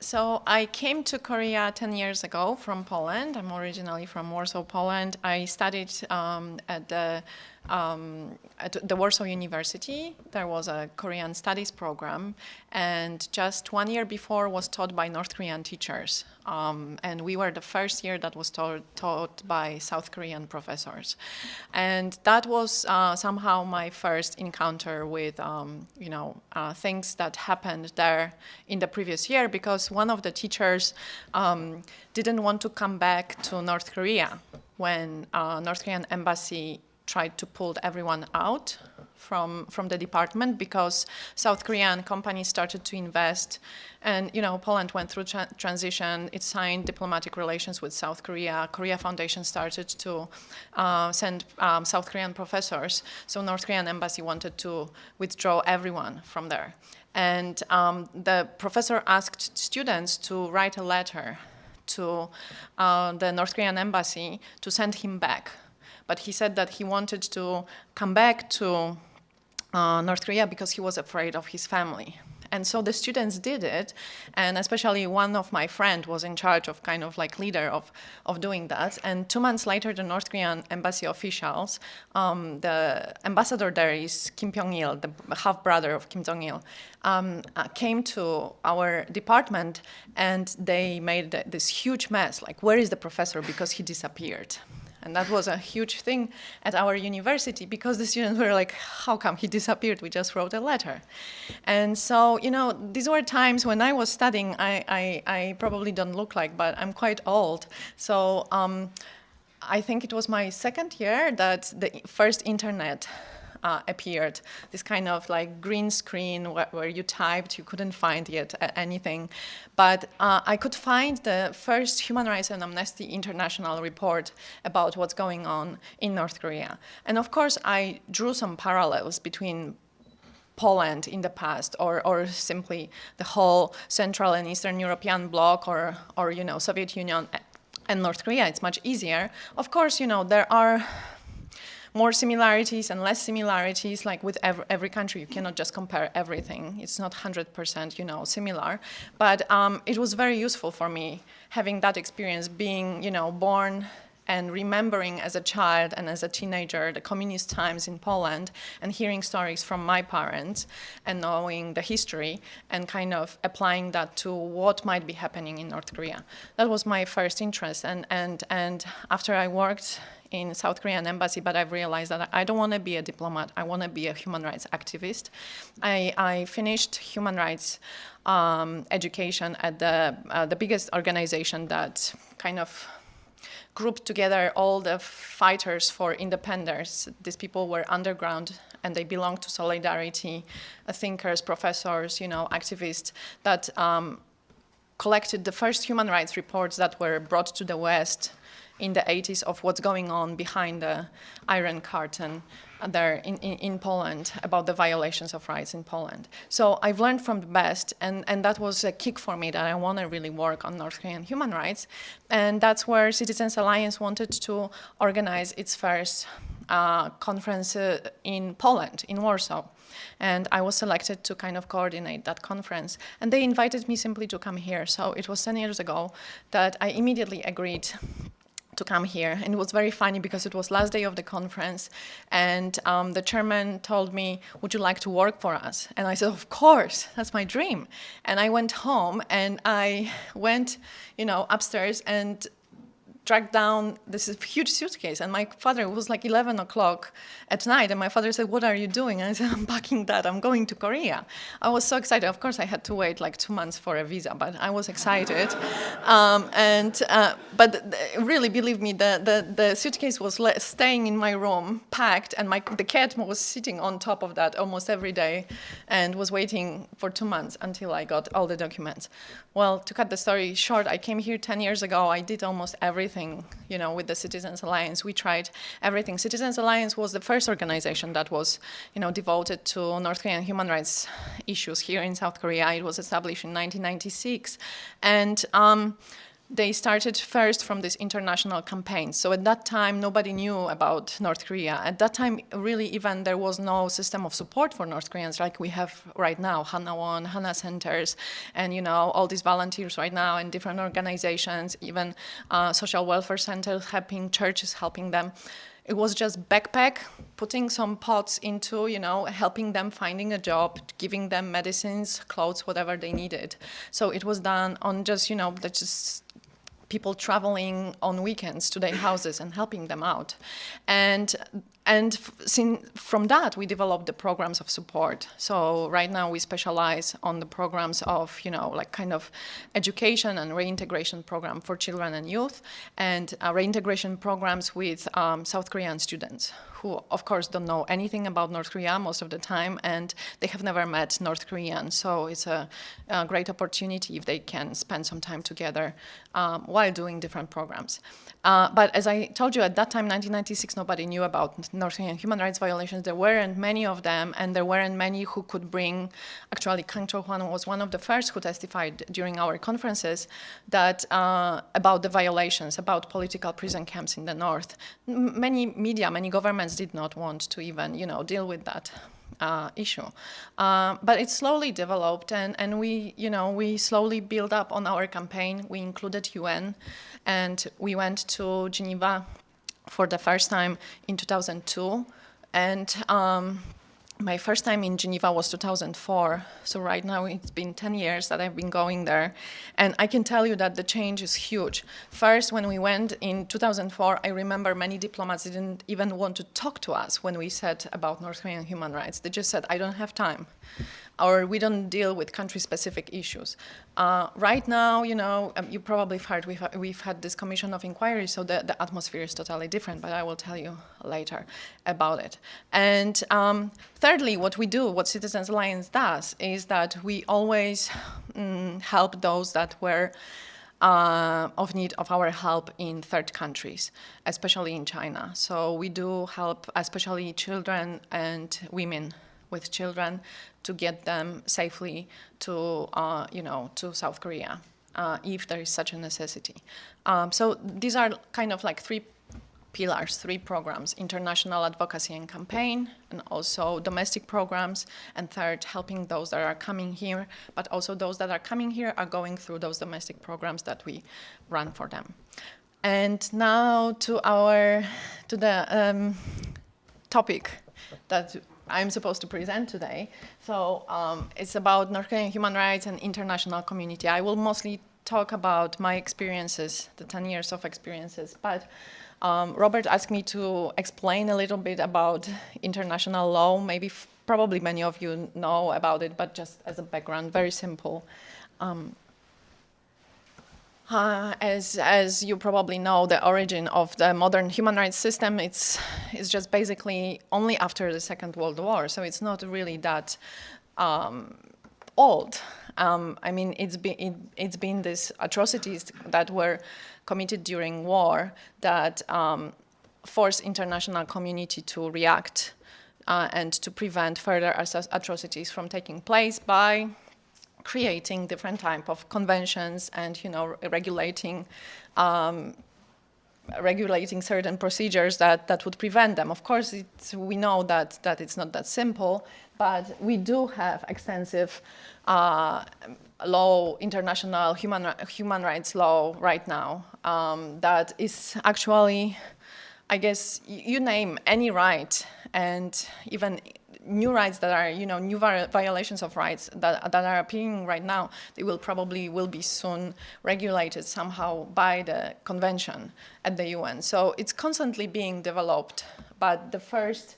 So I came to Korea 10 years ago from Poland. I'm originally from Warsaw, Poland. I studied at the Warsaw University. There was a Korean studies program, and just 1 year before was taught by North Korean teachers. And we were the first year that was taught by South Korean professors. And that was somehow my first encounter with things that happened there in the previous year, because one of the teachers didn't want to come back to North Korea when North Korean embassy tried to pull everyone out from the department, because South Korean companies started to invest, and Poland went through transition. It signed diplomatic relations with South Korea. Korea Foundation started to send South Korean professors. So North Korean embassy wanted to withdraw everyone from there. And the professor asked students to write a letter to the North Korean embassy to send him back. But he said that he wanted to come back to North Korea because he was afraid of his family. And so the students did it, and especially one of my friends was in charge of kind of like leader of doing that. And 2 months later, the North Korean embassy officials, the ambassador there is Kim Pyong-il, the half-brother of Kim Jong-il, came to our department, and they made this huge mess, like, where is the professor, because he disappeared. And that was a huge thing at our university, because the students were like, how come he disappeared? We just wrote a letter. And so, these were times when I was studying. I probably don't look like, but I'm quite old. So I think it was my second year that the first internet appeared, this kind of like green screen where you typed, you couldn't find yet anything. But I could find the first Human Rights and Amnesty International report about what's going on in North Korea. And of course, I drew some parallels between Poland in the past, or simply the whole Central and Eastern European bloc, or Soviet Union and North Korea. It's much easier. Of course, there are more similarities and less similarities, like with every country. You cannot just compare everything. It's not 100%, similar. But it was very useful for me having that experience, being, born and remembering as a child and as a teenager the communist times in Poland, and hearing stories from my parents and knowing the history and kind of applying that to what might be happening in North Korea. That was my first interest. And after I worked in South Korean embassy, but I've realized that I don't want to be a diplomat. I want to be a human rights activist. I finished human rights education at the biggest organization that kind of grouped together all the fighters for independence. These people were underground, and they belonged to Solidarity, thinkers, professors, activists that collected the first human rights reports that were brought to the West in the 80s of what's going on behind the Iron Curtain there in Poland, about the violations of rights in Poland. So I've learned from the best, and that was a kick for me that I want to really work on North Korean human rights. And that's where Citizens Alliance wanted to organize its first conference in Poland, in Warsaw. And I was selected to kind of coordinate that conference. And they invited me simply to come here. So it was 10 years ago that I immediately agreed to come here. And it was very funny because it was last day of the conference, and the chairman told me, would you like to work for us? And I said, of course, that's my dream. And I went home, and I went, upstairs and dragged down this huge suitcase. And my father, it was like 11 o'clock at night, and my father said, what are you doing? And I said, I'm packing that, I'm going to Korea. I was so excited. Of course, I had to wait like 2 months for a visa, but I was excited. But really, believe me, the suitcase was staying in my room, packed, and the cat was sitting on top of that almost every day, and was waiting for 2 months until I got all the documents. Well, to cut the story short, I came here 10 years ago. I did almost everything, with the Citizens Alliance. We tried everything. Citizens Alliance was the first organization that was, devoted to North Korean human rights issues here in South Korea. It was established in 1996. And they started first from this international campaign. So at that time, nobody knew about North Korea. At that time, really, even there was no system of support for North Koreans like we have right now, Hanawon, Hana centers, and all these volunteers right now and different organizations, even social welfare centers helping, churches helping them. It was just backpack, putting some pots into, helping them finding a job, giving them medicines, clothes, whatever they needed. So it was done on just, just people traveling on weekends to their houses and helping them out. And from that, we developed the programs of support. So right now we specialize on the programs of, kind of education and reintegration program for children and youth, and reintegration programs with South Korean students who, of course, don't know anything about North Korea most of the time, and they have never met North Koreans. So it's a great opportunity if they can spend some time together while doing different programs. But as I told you, at that time, 1996, nobody knew about North Korean human rights violations. There weren't many of them, and there weren't many who could bring. Actually, Kang Cho-hwan was one of the first who testified during our conferences that about the violations, about political prison camps in the North. Many media, many governments did not want to even, deal with that issue. But it slowly developed, and we slowly built up on our campaign. We included UN, and we went to Geneva for the first time in 2002. And my first time in Geneva was 2004. So right now it's been 10 years that I've been going there. And I can tell you that the change is huge. First, when we went in 2004, I remember many diplomats didn't even want to talk to us when we said about North Korean human rights. They just said, I don't have time. Or we don't deal with country-specific issues. Right now, you probably have heard we've had this commission of inquiry, so the atmosphere is totally different, but I will tell you later about it. And thirdly, what we do, what Citizens Alliance does, is that we always help those that were of need of our help in third countries, especially in China. So we do help especially children and women with children to get them safely to, to South Korea, if there is such a necessity. So these are kind of like three pillars, three programs: international advocacy and campaign, and also domestic programs, and third, helping those that are coming here, but also those that are coming here are going through those domestic programs that we run for them. And now to the topic that I'm supposed to present today. So it's about North Korean human rights and international community. I will mostly talk about my experiences, the 10 years of experiences, but Robert asked me to explain a little bit about international law. Maybe, probably many of you know about it, but just as a background, very simple. As you probably know, the origin of the modern human rights system, it's just basically only after the Second World War, so it's not really that old. I mean, it's been these atrocities that were committed during war that forced international community to react and to prevent further atrocities from taking place by creating different type of conventions and, regulating certain procedures that would prevent them. Of course, we know that it's not that simple, but we do have extensive law, international human rights law right now that is actually, I guess, you name any right, and even new rights that are, new violations of rights that are appearing right now, they will be soon regulated somehow by the convention at the UN. So it's constantly being developed, but the first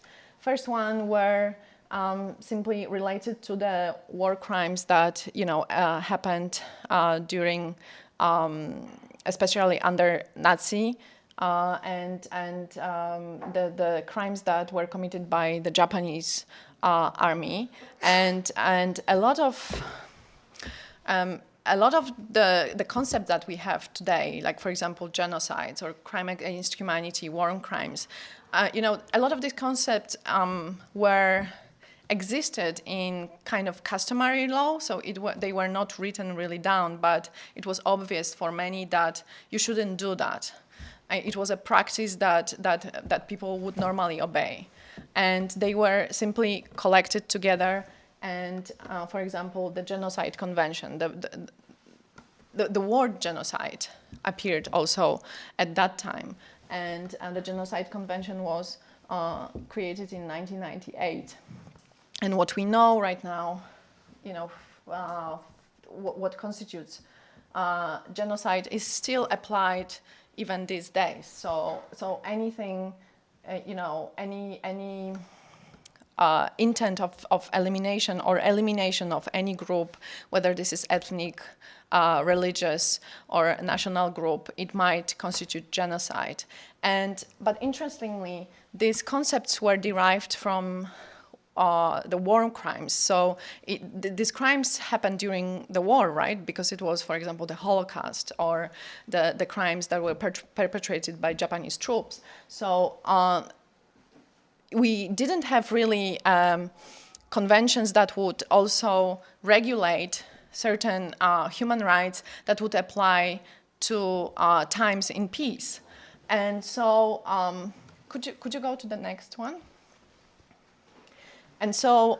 one were simply related to the war crimes that, happened during, especially under Nazi, and the crimes that were committed by the Japanese army, and a lot of the concept that we have today, like for example genocides or crime against humanity, war crimes, a lot of these concepts were existed in kind of customary law, so they were not written really down, but it was obvious for many that you shouldn't do that. It was a practice that people would normally obey. And they were simply collected together, and for example, the Genocide Convention, the word genocide appeared also at that time. And the Genocide Convention was created in 1998. And what we know right now, what constitutes genocide is still applied even these days. So anything, any intent of elimination or elimination of any group, whether this is ethnic, religious, or a national group, it might constitute genocide. But interestingly, these concepts were derived from the war crimes. So these crimes happened during the war, right? Because it was, for example, the Holocaust or the crimes that were perpetrated by Japanese troops. So we didn't have really conventions that would also regulate certain human rights that would apply to times in peace. And so could you go to the next one? And so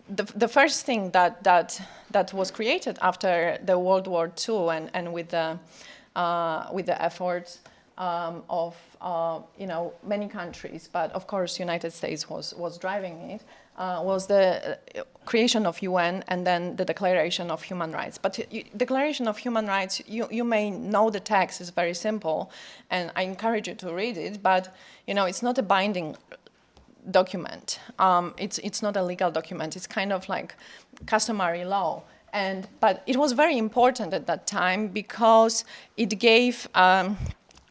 the first thing that was created after the World War II and with the efforts of many countries, but of course United States was driving it, was the creation of UN and then the Declaration of Human Rights. But Declaration of Human Rights, you may know the text is very simple, and I encourage you to read it, but it's not a binding document. It's not a legal document. It's kind of like customary law. But it was very important at that time because it gave,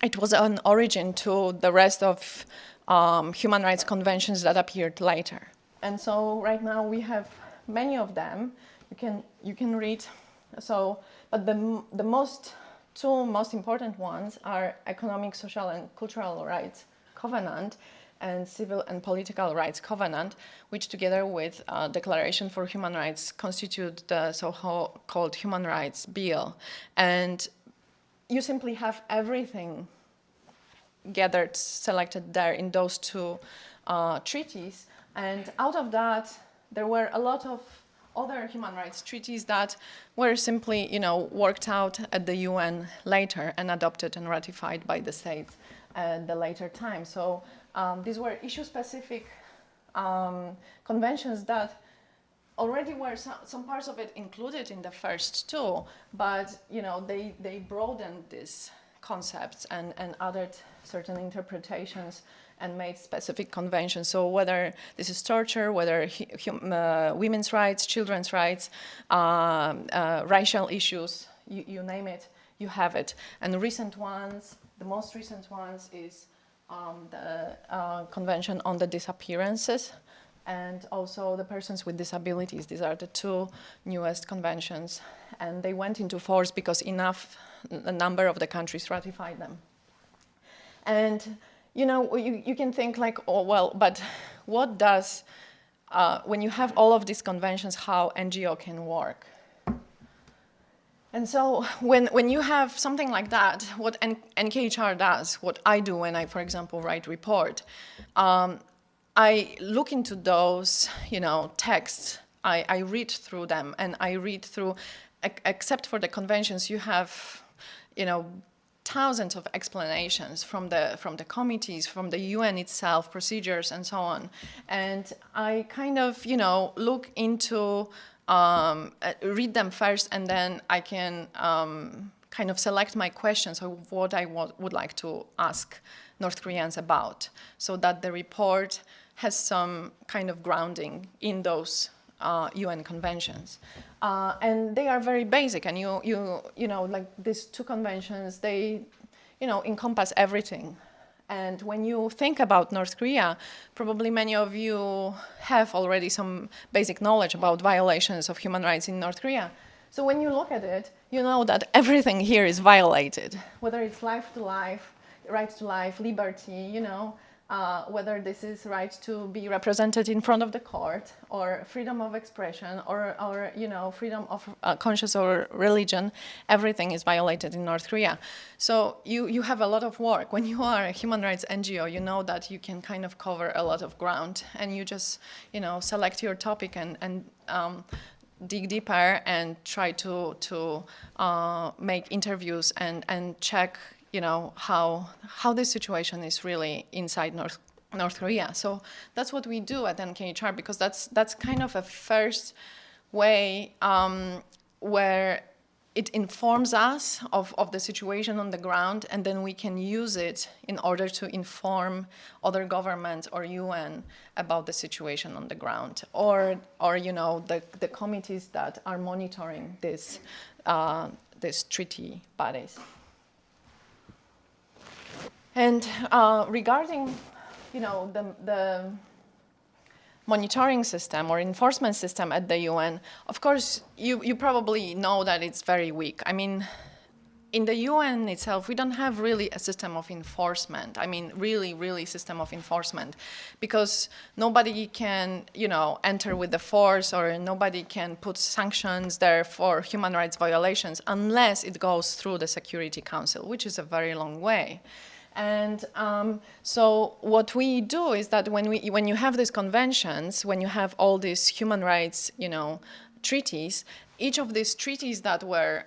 it was an origin to the rest of human rights conventions that appeared later. And so right now we have many of them. You can read. So, but the two most important ones are Economic, Social, and Cultural Rights Covenant and Civil and Political Rights Covenant, which together with Declaration for Human Rights constitute the so-called Human Rights Bill. And you simply have everything gathered, selected there in those two treaties. And out of that, there were a lot of other human rights treaties that were simply, worked out at the UN later and adopted and ratified by the states at the later time. So these were issue-specific conventions that already were some parts of it included in the first two, but they broadened these concepts and added certain interpretations and made specific conventions. So whether this is torture, whether women's rights, children's rights, racial issues, you name it, you have it. And the most recent ones is the Convention on the Disappearances and also the Persons with Disabilities. These are the two newest conventions. And they went into force because a number of the countries ratified them. And you can think like, oh, well, but what does, when you have all of these conventions, how NGO can work? And so when you have something like that, what NKHR does, what I do when I, for example, write report, I look into those, texts, I read through them, and I read through, except for the conventions, you have, thousands of explanations from the committees, from the UN itself, procedures, and so on. And I kind of, look into, read them first, and then I can kind of select my questions of what I would like to ask North Koreans about, so that the report has some kind of grounding in those UN conventions. And they are very basic, and like these two conventions, they, encompass everything. And when you think about North Korea, probably many of you have already some basic knowledge about violations of human rights in North Korea. So when you look at it, you know that everything here is violated, whether it's life to life, right to life, liberty, whether this is right to be represented in front of the court, or freedom of expression, or you know, freedom of conscience or religion, everything is violated in North Korea. So you have a lot of work. When you are a human rights NGO, you know that you can kind of cover a lot of ground, and you just, you know, select your topic and dig deeper and try to make interviews and check, you know, how this situation is really inside North Korea. So that's what we do at NKHR, because that's kind of a first way where it informs us of the situation on the ground, and then we can use it in order to inform other governments or UN about the situation on the ground, or you know, the committees that are monitoring this treaty bodies. And regarding, you know, the monitoring system or enforcement system at the UN, of course, you probably know that it's very weak. I mean, in the UN itself, we don't have really a system of enforcement. I mean, really system of enforcement, because nobody can, you know, enter with the force, or nobody can put sanctions there for human rights violations unless it goes through the Security Council, which is a very long way. And so what we do is that when you have these conventions, when you have all these human rights, you know, treaties, each of these treaties that were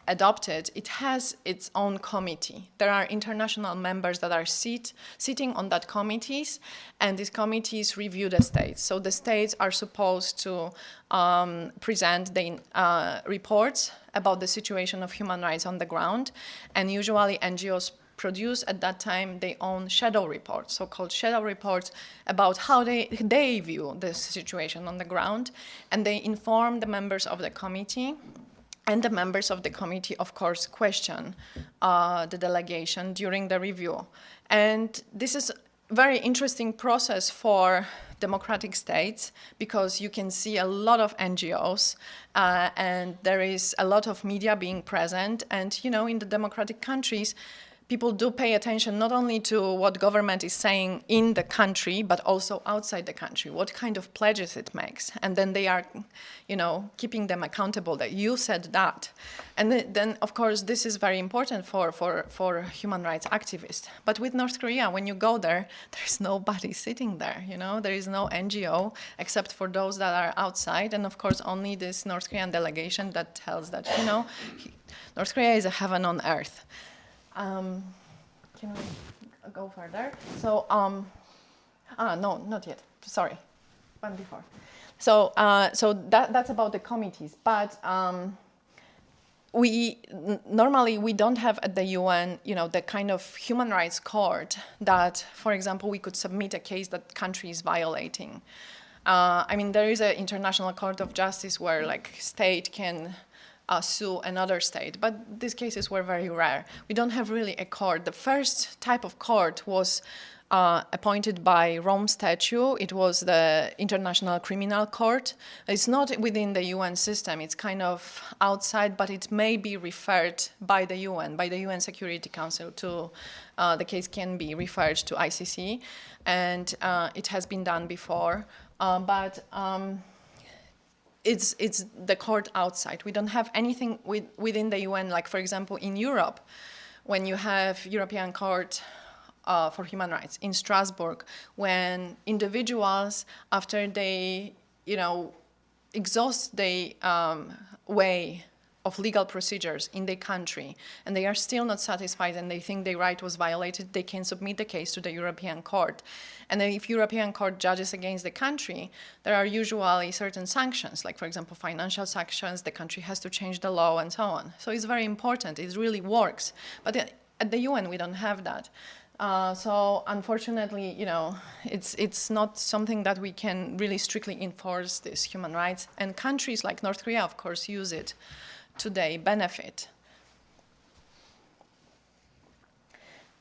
adopted, it has its own committee. There are international members that are sitting on that committees, and these committees review the states. So the states are supposed to present the reports about the situation of human rights on the ground, and usually NGOs produce at that time their own shadow reports, so-called shadow reports, about how they view the situation on the ground, and they inform the members of the committee. And the members of the committee, of course, question the delegation during the review. And this is a very interesting process for democratic states, because you can see a lot of NGOs and there is a lot of media being present. And, you know, in the democratic countries, people do pay attention not only to what government is saying in the country, but also outside the country, what kind of pledges it makes. And then they are, you know, keeping them accountable that you said that. And then of course, this is very important for human rights activists. But with North Korea, when you go there, there's nobody sitting there, you know, there is no NGO except for those that are outside. And of course, only this North Korean delegation that tells that, you know, North Korea is a heaven on earth. Can we go further? So, no, not yet. Sorry, one before. So, that's about the committees. But normally we don't have at the UN, you know, the kind of human rights court that, for example, we could submit a case that country is violating. I mean, there is an International Court of Justice where, like, state can sue another state, but these cases were very rare. We don't have really a court. The first type of court was appointed by Rome Statute. It was the International Criminal Court. It's not within the UN system. It's kind of outside, but it may be referred by the UN Security Council to, the case can be referred to ICC, and it has been done before, but it's the court outside. We don't have anything within the UN, like, for example, in Europe, when you have European Court for Human Rights in Strasbourg, when individuals, after they, you know, exhaust the way of legal procedures in the country, and they are still not satisfied and they think their right was violated, they can submit the case to the European Court. And then if European Court judges against the country, there are usually certain sanctions, like, for example, financial sanctions, the country has to change the law and so on. So it's very important, it really works. But at the UN, we don't have that. So unfortunately, you know, it's not something that we can really strictly enforce these human rights. And countries like North Korea, of course, use it today, benefit.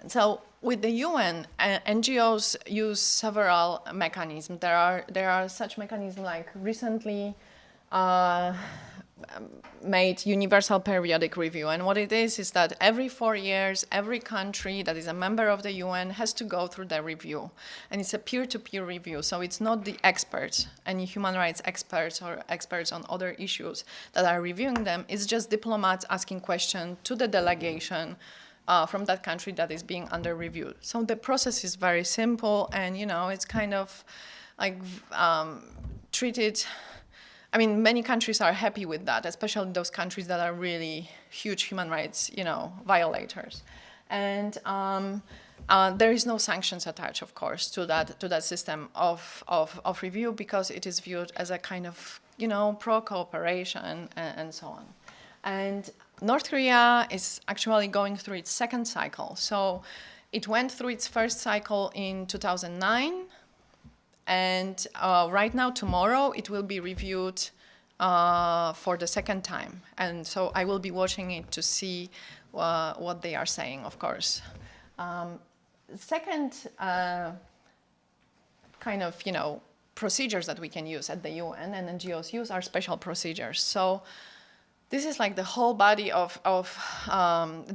And so with the UN, NGOs use several mechanisms. There are such mechanisms, like recently made universal periodic review. And what it is that every 4 years, every country that is a member of the UN has to go through the review. And it's a peer-to-peer review, so it's not the experts, any human rights experts or experts on other issues that are reviewing them. It's just diplomats asking questions to the delegation from that country that is being under review. So the process is very simple, and it's kind of like treated. I mean, many countries are happy with that, especially those countries that are really huge human rights, violators. And there is no sanctions attached, of course, to that system of review, because it is viewed as a kind of, pro-cooperation and so on. And North Korea is actually going through its second cycle. So it went through its first cycle in 2009. And right now, tomorrow, it will be reviewed for the second time. And so I will be watching it to see what they are saying, of course. Second kind of, procedures that we can use at the UN and NGOs use are special procedures. So this is like the whole body of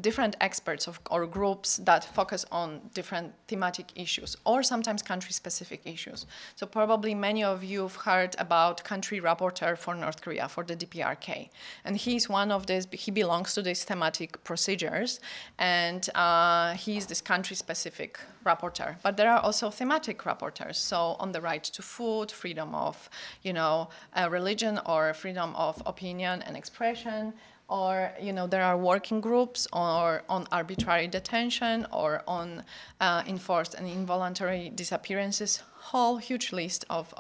different experts or groups that focus on different thematic issues, or sometimes country-specific issues. So probably many of you have heard about country rapporteur for North Korea, for the DPRK. And he's one of these, he belongs to these thematic procedures, and he's this country-specific rapporteur. But there are also thematic rapporteurs, so on the right to food, freedom of, religion, or freedom of opinion and expression, or there are working groups or on arbitrary detention or on enforced and involuntary disappearances. Whole huge list of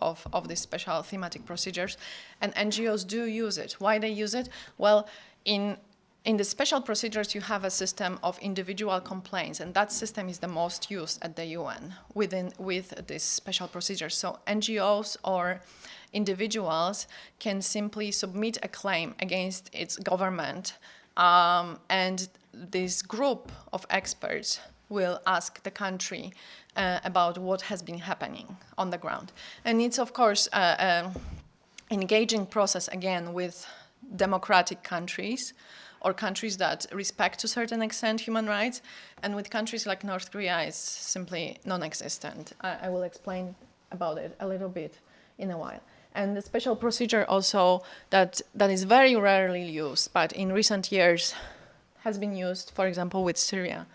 these special thematic procedures, and NGOs do use it. Why they use it? Well, in the special procedures, you have a system of individual complaints, and that system is the most used at the UN with these special procedures. So NGOs or individuals can simply submit a claim against its government, and this group of experts will ask the country about what has been happening on the ground. And it's, of course, an engaging process, again, with democratic countries, or countries that respect to a certain extent human rights, and with countries like North Korea, it's simply non-existent. I will explain about it a little bit in a while. And the special procedure also that is very rarely used, but in recent years has been used, for example, with Syria,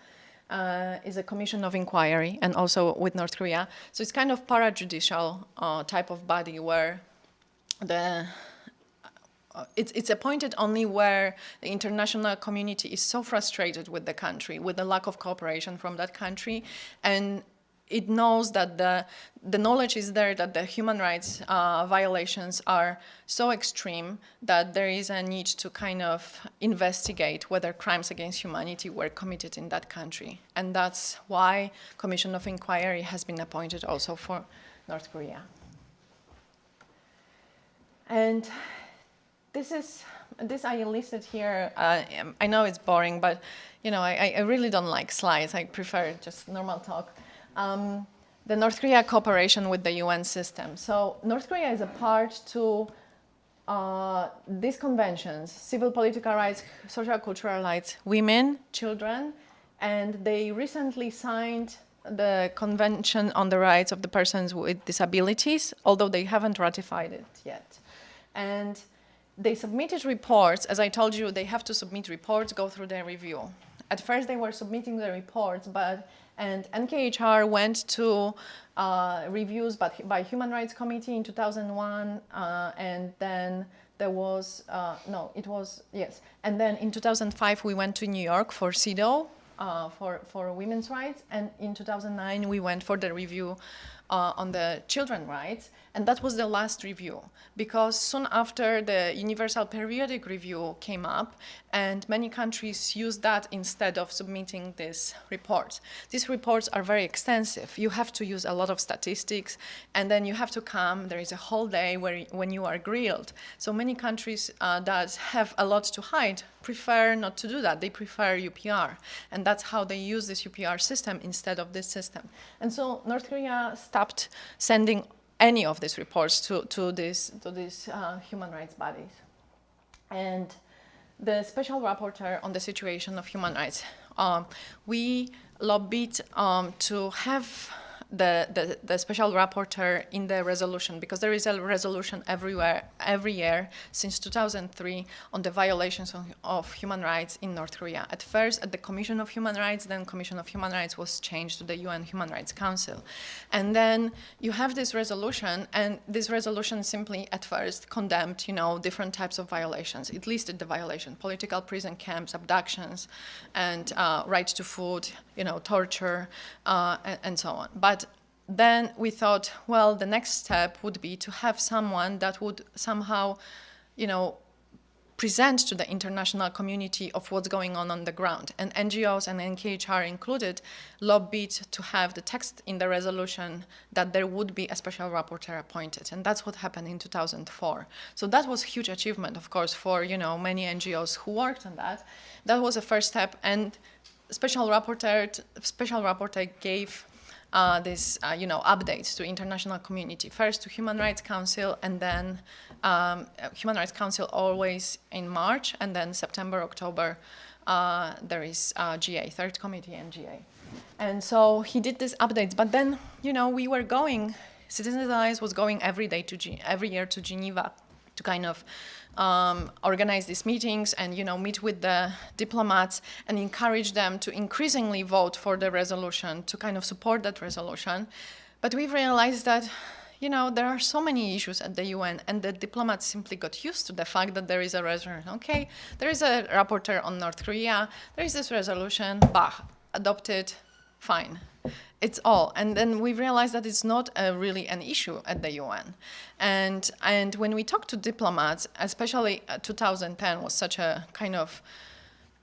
is a commission of inquiry, and also with North Korea. So it's kind of parajudicial type of body where it's appointed only where the international community is so frustrated with the country, with the lack of cooperation from that country, and it knows that the knowledge is there that the human rights violations are so extreme that there is a need to kind of investigate whether crimes against humanity were committed in that country. And that's why Commission of Inquiry has been appointed also for North Korea. And this I listed here. I know it's boring, but I really don't like slides. I prefer just normal talk. The North Korea cooperation with the UN system. So North Korea is a part to these conventions: civil, political rights, social, cultural rights, women, children, and they recently signed the Convention on the Rights of the Persons with Disabilities, although they haven't ratified it yet. And they submitted reports. As I told you, they have to submit reports, go through their review. At first, they were submitting the reports, and NKHR went to reviews by Human Rights Committee in 2001, and then there was, and then in 2005, we went to New York for CEDAW, for women's rights, and in 2009, we went for the review on the children's rights, and that was the last review, because soon after the Universal Periodic Review came up, and many countries used that instead of submitting these reports. These reports are very extensive. You have to use a lot of statistics, and then you have to come. There is a whole day when you are grilled. So many countries that have a lot to hide prefer not to do that. They prefer UPR, and that's how they use this UPR system instead of this system. And so North Korea stopped sending any of these reports to these human rights bodies. and the special rapporteur on the situation of human rights. We lobbied to have the special rapporteur in the resolution, because there is a resolution every year since 2003 on the violations of human rights in North Korea. At first at the Commission of Human Rights, then Commission of Human Rights was changed to the UN Human Rights Council. And then you have this resolution, and this resolution simply at first condemned, different types of violations. It listed the violation: political prison camps, abductions, and right to food, torture, and so on. But then we thought, well, the next step would be to have someone that would somehow, present to the international community of what's going on the ground. And NGOs and NKHR included lobbied to have the text in the resolution that there would be a special rapporteur appointed. And that's what happened in 2004. So that was a huge achievement, of course, for many NGOs who worked on that. That was the first step. And special rapporteur gave these updates to international community, first to Human Rights Council, and then Human Rights Council always in March, and then September, October, there is GA, Third Committee and GA. And so he did these updates, but then, we were going, Citizens Alliance was going every year to Geneva to kind of organize these meetings and meet with the diplomats and encourage them to increasingly vote for the resolution, to kind of support that resolution. But we've realized that there are so many issues at the UN, and the diplomats simply got used to the fact that there is a resolution. Okay, there is a rapporteur on North Korea, there is this resolution, adopted, fine. It's all. And then we realized that it's not really an issue at the UN. And when we talked to diplomats, especially 2010 was such a kind of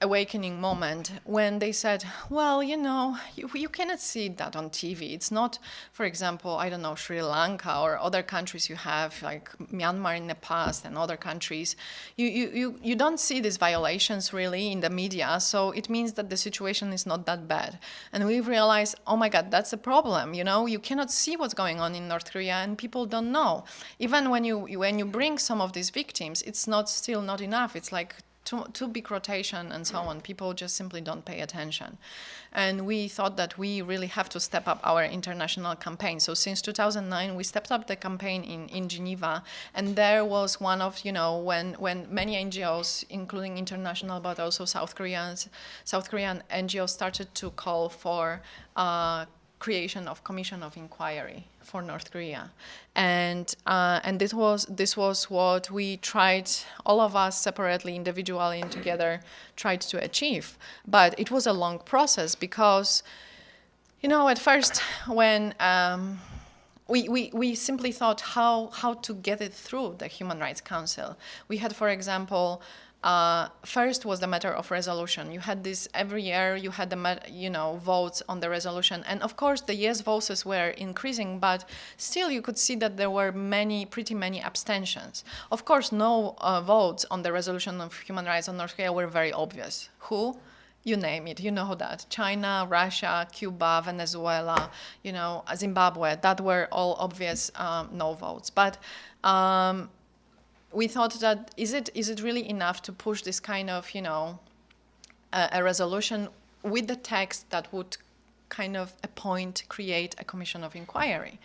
awakening moment when they said, well, you cannot see that on TV. It's not, for example, I don't know, Sri Lanka or other countries you have, like Myanmar in the past and other countries. You don't see these violations really in the media, so it means that the situation is not that bad. And we've realized, oh my God, that's a problem. You cannot see what's going on in North Korea, and people don't know. Even when you bring some of these victims, it's still not enough. It's like too big rotation and so on. People just simply don't pay attention. And we thought that we really have to step up our international campaign. So since 2009, we stepped up the campaign in Geneva. And there was one of, when many NGOs, including international, but also South Korean NGOs started to call for creation of commission of inquiry for North Korea, and this was what we tried, all of us separately, individually, and together tried to achieve. But it was a long process because, at first when we simply thought how to get it through the Human Rights Council. We had, for example, first was the matter of resolution. You had this every year. You had the votes on the resolution, and of course the yes votes were increasing, but still you could see that there were pretty many abstentions. Of course, no votes on the resolution of human rights on North Korea were very obvious. Who? You name it, that. China, Russia, Cuba, Venezuela, Zimbabwe, that were all obvious no votes. But we thought that is it really enough to push this kind of a resolution with the text that would kind of create a commission of inquiry,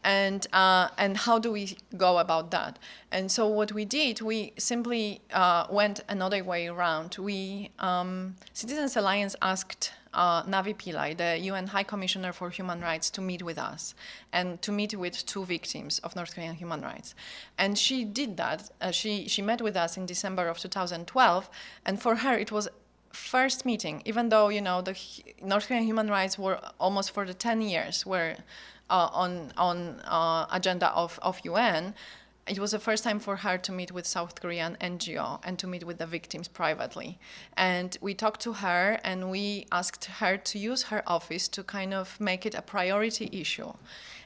and how do we go about that? And so what we did, we simply went another way around. We Citizens Alliance asked Navi Pillai, the UN High Commissioner for Human Rights, to meet with us and to meet with 2 victims of North Korean human rights. And she did that. She met with us in December of 2012, and for her it was first meeting, even though the North Korean human rights were almost for the 10 years were on agenda of UN. It was the first time for her to meet with South Korean NGO and to meet with the victims privately. And we talked to her and we asked her to use her office to kind of make it a priority issue.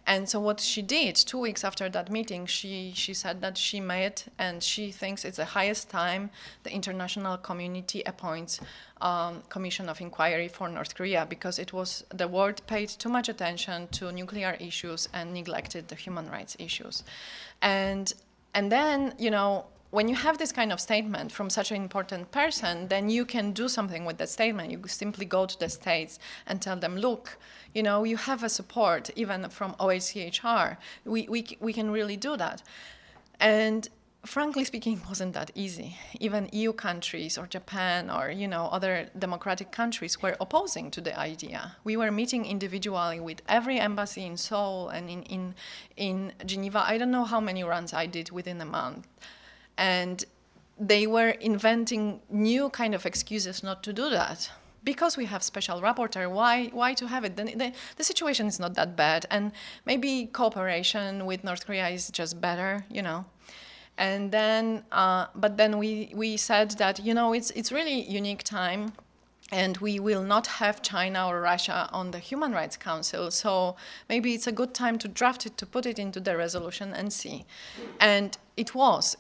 And so what she did, 2 weeks after that meeting, she said that she met and she thinks it's the highest time the international community appoints commission of inquiry for North Korea, because the world paid too much attention to nuclear issues and neglected the human rights issues. And then, when you have this kind of statement from such an important person, then you can do something with that statement. You simply go to the states and tell them, look, you know, you have a support even from NKHR. We can really do that. And frankly speaking, it wasn't that easy. Even EU countries or Japan or, you know, other democratic countries were opposing to the idea. We were meeting individually with every embassy in Seoul and in Geneva. I don't know how many runs I did within a month. And they were inventing new kind of excuses not to do that. Because we have special rapporteur, why to have it? Then the situation is not that bad, and maybe cooperation with North Korea is just better, you know. And then, but then we said that, you know, it's really unique time, and we will not have China or Russia on the Human Rights Council, so maybe it's a good time to draft it, to put it into the resolution and see. And it was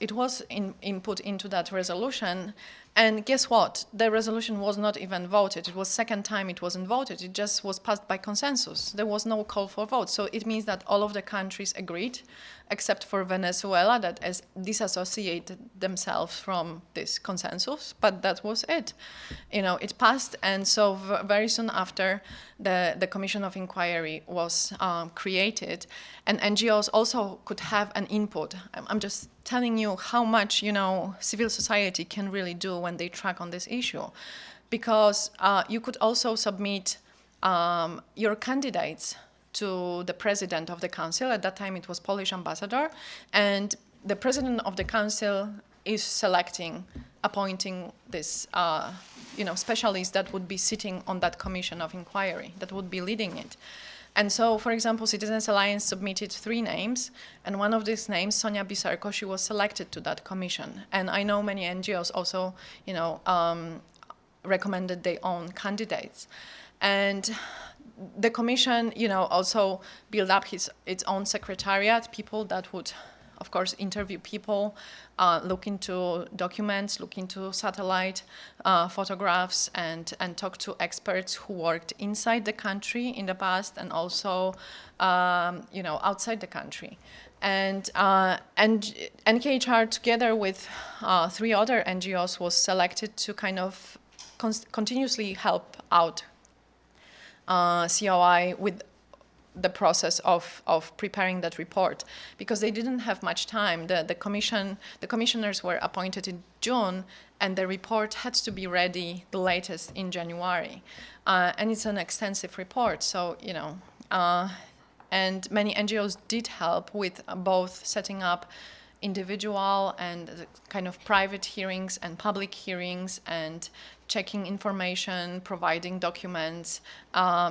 input into that resolution, and guess what? The resolution was not even voted. It was second time it wasn't voted. It just was passed by consensus. There was no call for vote. So it means that all of the countries agreed, except for Venezuela, that has disassociated themselves from this consensus. But that was it. You know, it passed, and so very soon after, the Commission of Inquiry was created, and NGOs also could have an input. I'm just telling you how much, you know, civil society can really do when they track on this issue, because you could also submit your candidates to the president of the council. At that time, it was Polish ambassador, and the president of the council is selecting, appointing this, you know, specialist that would be sitting on that commission of inquiry, that would be leading it. And so, for example, Citizens Alliance submitted 3 names, and one of these names, Sonia Bisarko, she was selected to that commission. And I know many NGOs also, you know, recommended their own candidates. And the commission, you know, also built up its own secretariat, people that would, of course, interview people, look into documents, look into satellite photographs, and talk to experts who worked inside the country in the past and also, you know, outside the country. And NKHR, together with 3 other NGOs, was selected to kind of continuously help out COI with the process of preparing that report, because they didn't have much time. The commissioners were appointed in June, and the report had to be ready the latest in January. And it's an extensive report, so, you know, and many NGOs did help with both setting up individual and kind of private hearings and public hearings and checking information, providing documents.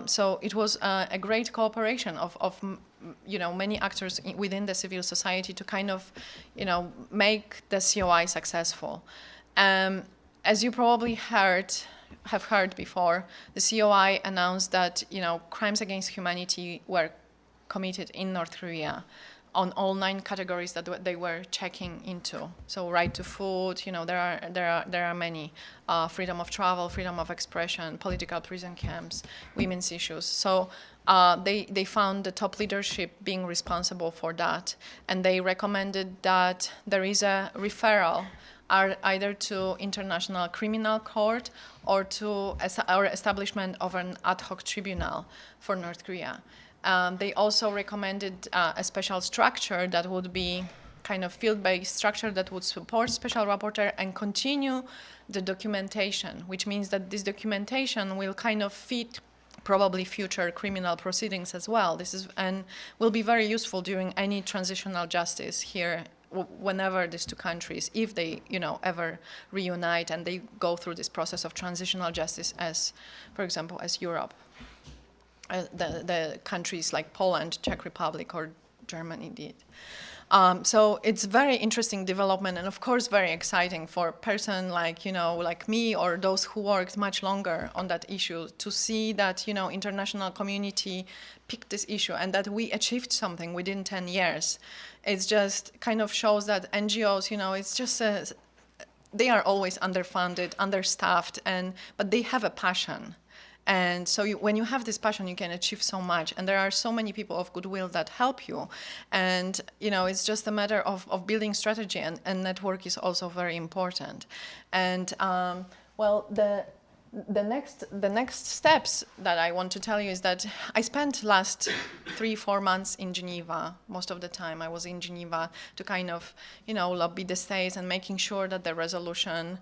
So it was a great cooperation of you know, many actors within the civil society to kind of, you know, make the COI successful. As you probably have heard before, the COI announced that, you know, crimes against humanity were committed in North Korea on all 9 categories that they were checking into. So right to food, you know, there are many, freedom of travel, freedom of expression, political prison camps, women's issues. So they found the top leadership being responsible for that, and they recommended that there is a referral either to International Criminal Court or to establishment of an ad hoc tribunal for North Korea. They also recommended a special structure that would be kind of field-based structure that would support special rapporteur and continue the documentation, which means that this documentation will kind of fit probably future criminal proceedings as well. This is, and will be very useful during any transitional justice here, whenever these 2 countries, if they, you know, ever reunite and they go through this process of transitional justice as, for example, as Europe. The countries like Poland, Czech Republic, or Germany did. So it's very interesting development, and of course very exciting for a person like, you know, like me or those who worked much longer on that issue to see that, you know, international community picked this issue and that we achieved something within 10 years. It just kind of shows that NGOs, you know, it's just they are always underfunded, understaffed, but they have a passion. And so when you have this passion, you can achieve so much. And there are so many people of goodwill that help you. And, it's just a matter of building strategy, and network is also very important. And, well, the next steps that I want to tell you is that I spent last 3-4 months in Geneva. Most of the time I was in Geneva to kind of, lobby the states and making sure that the resolution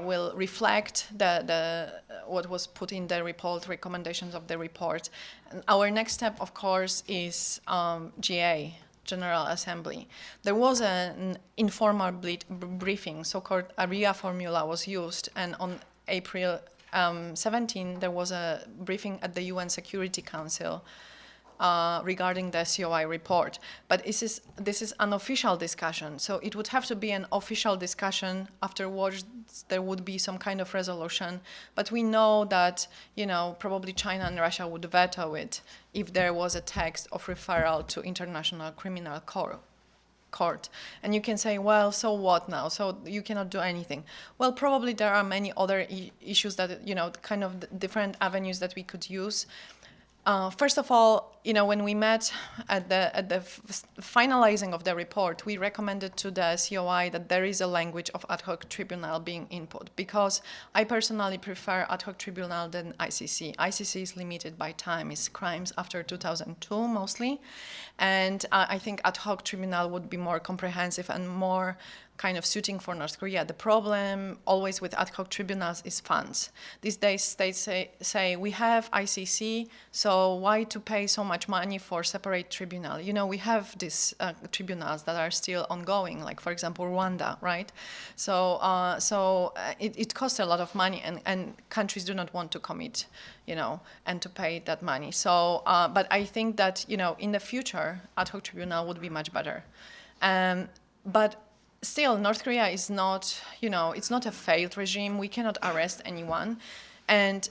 will reflect what was put in the report, recommendations of the report. And our next step, of course, is GA, General Assembly. There was an informal briefing, so-called ARIA formula was used, and on April 17, there was a briefing at the UN Security Council regarding the COI report. But this is an official discussion, so it would have to be an official discussion. Afterwards, there would be some kind of resolution. But we know that, probably China and Russia would veto it if there was a text of referral to International Criminal Court. And you can say, well, so what now? So you cannot do anything. Well, probably there are many other issues that, kind of different avenues that we could use. First of all, when we met at the finalizing of the report, we recommended to the COI that there is a language of ad hoc tribunal being input, because I personally prefer ad hoc tribunal than ICC. ICC is limited by time, it's crimes after 2002 mostly, and I think ad hoc tribunal would be more comprehensive and more kind of suiting for North Korea. The problem always with ad hoc tribunals is funds. These days states say we have ICC, so why to pay so much money for separate tribunal? We have these tribunals that are still ongoing, like for example Rwanda, right? So it costs a lot of money, and countries do not want to commit, and to pay that money. So, but I think that in the future, ad hoc tribunal would be much better. But still, North Korea is not, it's not a failed regime. We cannot arrest anyone. And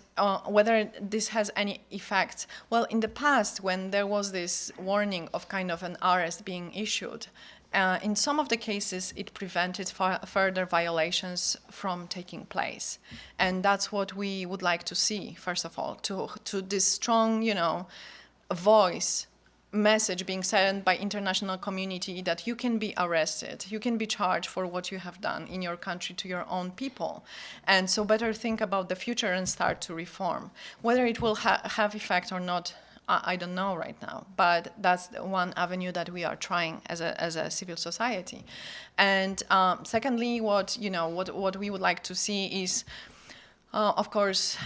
whether this has any effect, well, in the past, when there was this warning of kind of an arrest being issued, in some of the cases, it prevented further violations from taking place. And that's what we would like to see, first of all, to this strong, voice message being sent by international community that you can be arrested, you can be charged for what you have done in your country to your own people. And so better think about the future and start to reform. Whether it will have effect or not, I don't know right now, but that's the one avenue that we are trying as a civil society. And secondly, what we would like to see is, of course,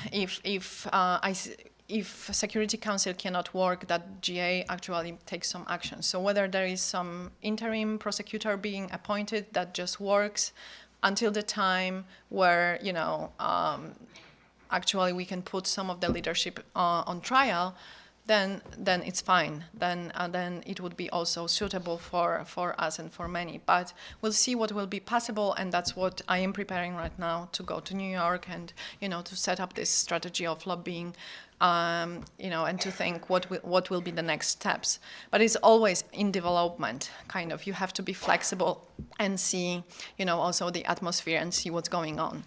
if Security Council cannot work, that GA actually takes some action. So whether there is some interim prosecutor being appointed that just works until the time where, actually we can put some of the leadership on trial, then it's fine. Then it would be also suitable for us and for many. But we'll see what will be possible, and that's what I am preparing right now, to go to New York and to set up this strategy of lobbying, and to think what will be the next steps. But it's always in development, kind of. You have to be flexible and see, also the atmosphere and see what's going on.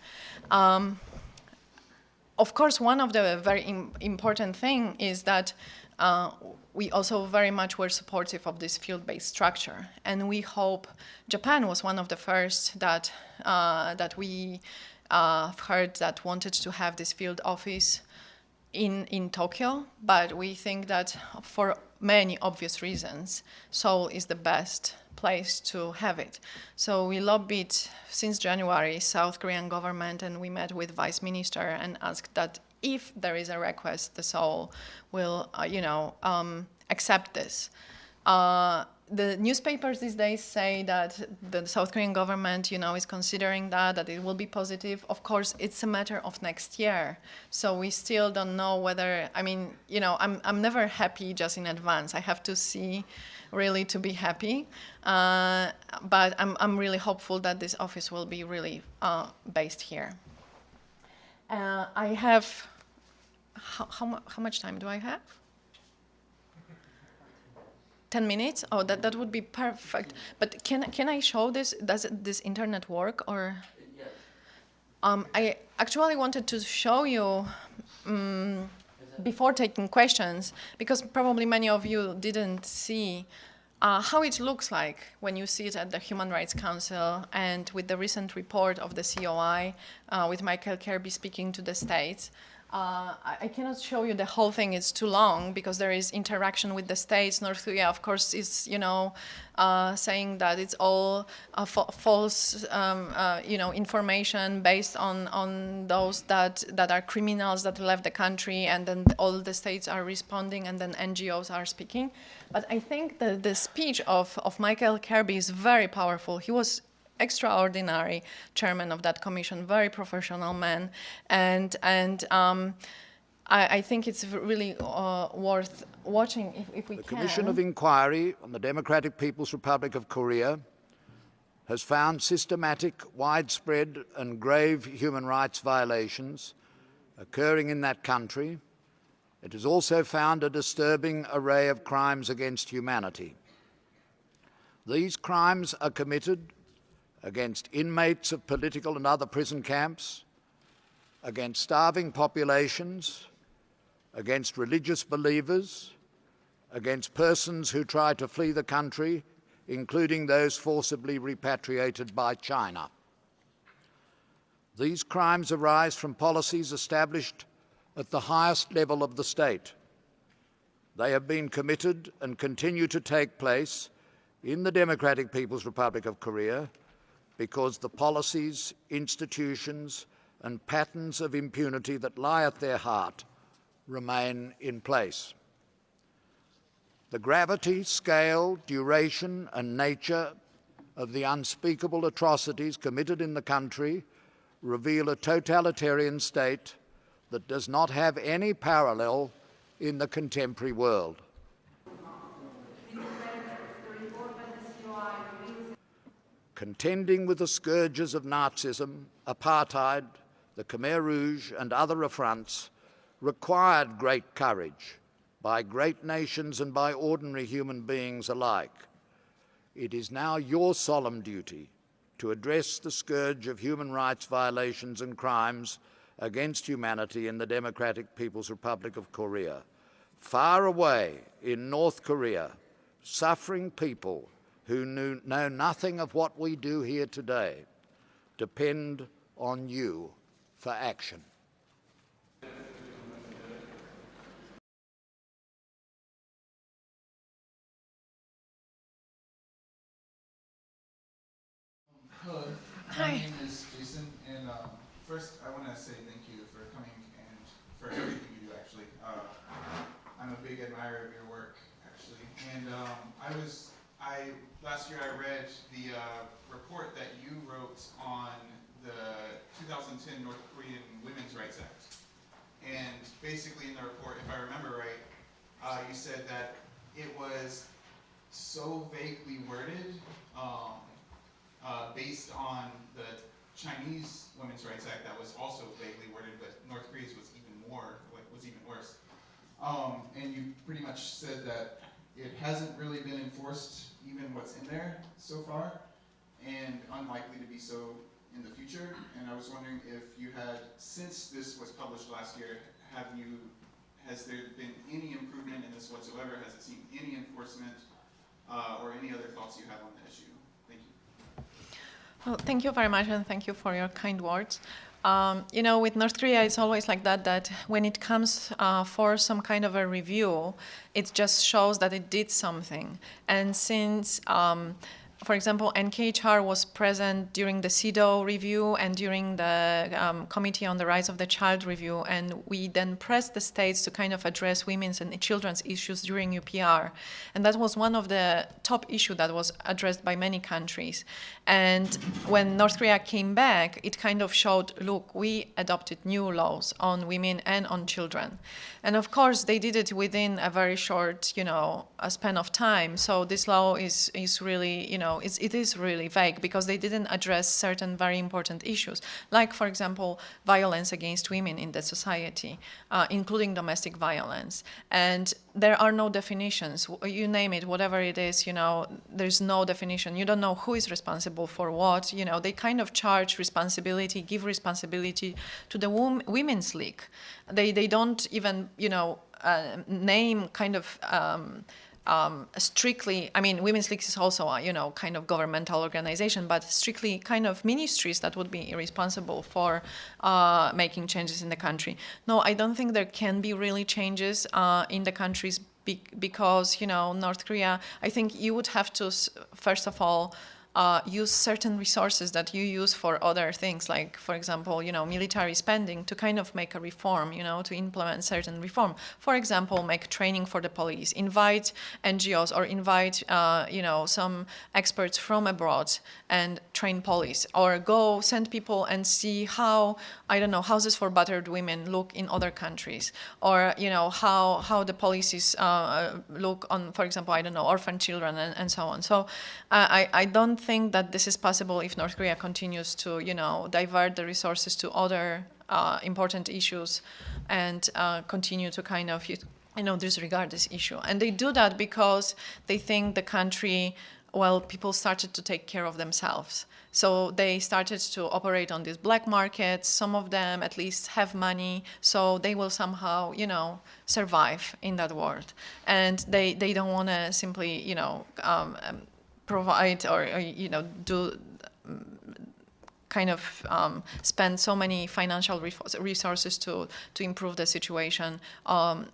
Of course, one of the very important thing is that we also very much were supportive of this field-based structure, and we hope Japan was one of the first that we heard that wanted to have this field office in Tokyo, but we think that for many obvious reasons, Seoul is the best place to have it. So we lobbied since January, South Korean government, and we met with Vice Minister and asked that if there is a request, the Seoul will, accept this. The newspapers these days say that the South Korean government, is considering that it will be positive. Of course, it's a matter of next year. So we still don't know whether, I'm never happy just in advance. I have to see really to be happy. But I'm really hopeful that this office will be really based here. I have, how much time do I have? 10 minutes? Oh, that would be perfect. But can I show this? Does this internet work? Or Yes. I actually wanted to show you before taking questions, because probably many of you didn't see how it looks like when you see it at the Human Rights Council and with the recent report of the COI, with Michael Kirby speaking to the states. I cannot show you the whole thing, it's too long, because there is interaction with the states. North Korea, of course, is, saying that it's all false, information based on those that are criminals that left the country, and then all the states are responding, and then NGOs are speaking. But I think the speech of Michael Kirby is very powerful. He was extraordinary chairman of that commission, very professional man, and I think it's really worth watching if we can. The Commission of Inquiry on the Democratic People's Republic of Korea has found systematic, widespread and grave human rights violations occurring in that country. It has also found a disturbing array of crimes against humanity. These crimes are committed against inmates of political and other prison camps, against starving populations, against religious believers, against persons who try to flee the country, including those forcibly repatriated by China. These crimes arise from policies established at the highest level of the state. They have been committed and continue to take place in the Democratic People's Republic of Korea because the policies, institutions, and patterns of impunity that lie at their heart remain in place. The gravity, scale, duration, and nature of the unspeakable atrocities committed in the country reveal a totalitarian state that does not have any parallel in the contemporary world. Contending with the scourges of Nazism, apartheid, the Khmer Rouge, and other affronts required great courage by great nations and by ordinary human beings alike. It is now your solemn duty to address the scourge of human rights violations and crimes against humanity in the Democratic People's Republic of Korea. Far away in North Korea, suffering people who know nothing of what we do here today depend on you for action. Hello, Hi. my name is Jason, and first I want to say thank you for coming and for everything you do, actually. I'm a big admirer of your work, actually, and last year I read the report that you wrote on the 2010 North Korean Women's Rights Act, and basically in the report, if I remember right, you said that it was so vaguely worded, based on the Chinese Women's Rights Act that was also vaguely worded, but North Korea's was even worse. And you pretty much said that it hasn't really been enforced, even what's in there so far, and unlikely to be so in the future. And I was wondering if you had, since this was published last year, has there been any improvement in this whatsoever? Has it seen any enforcement, or any other thoughts you have on the issue? Thank you. Well, thank you very much, and thank you for your kind words. With North Korea, it's always like that when it comes for some kind of a review, it just shows that it did something. And since, for example, NKHR was present during the CEDAW review and during the Committee on the Rights of the Child review, and we then pressed the states to kind of address women's and children's issues during UPR. And that was one of the top issues that was addressed by many countries. And when North Korea came back, it kind of showed, look, we adopted new laws on women and on children. And of course, they did it within a very short, a span of time. So this law is really, it is really vague because they didn't address certain very important issues, like, for example, violence against women in the society, including domestic violence. And there are no definitions. You name it, whatever it is, there's no definition. You don't know who is responsible for what. They kind of charge responsibility, give responsibility to the Women's League. They don't even, name kind of strictly, I mean, Women's League is also a, kind of governmental organization, but strictly kind of ministries that would be responsible for making changes in the country. No, I don't think there can be really changes in the countries because, North Korea, I think you would have to, first of all, use certain resources that you use for other things, like, for example, military spending to kind of make a reform, to implement certain reform. For example, make training for the police, invite NGOs or invite, some experts from abroad and train police, or go send people and see how, I don't know, houses for battered women look in other countries, or, how the policies look on, for example, I don't know, orphan children and so on. So I don't think that this is possible if North Korea continues to, divert the resources to other important issues and continue to kind of, disregard this issue. And they do that because they think the country, people started to take care of themselves. So they started to operate on these black markets. Some of them at least have money, so they will somehow, survive in that world. And they don't want to simply, provide or do kind of spend so many financial resources to improve the situation on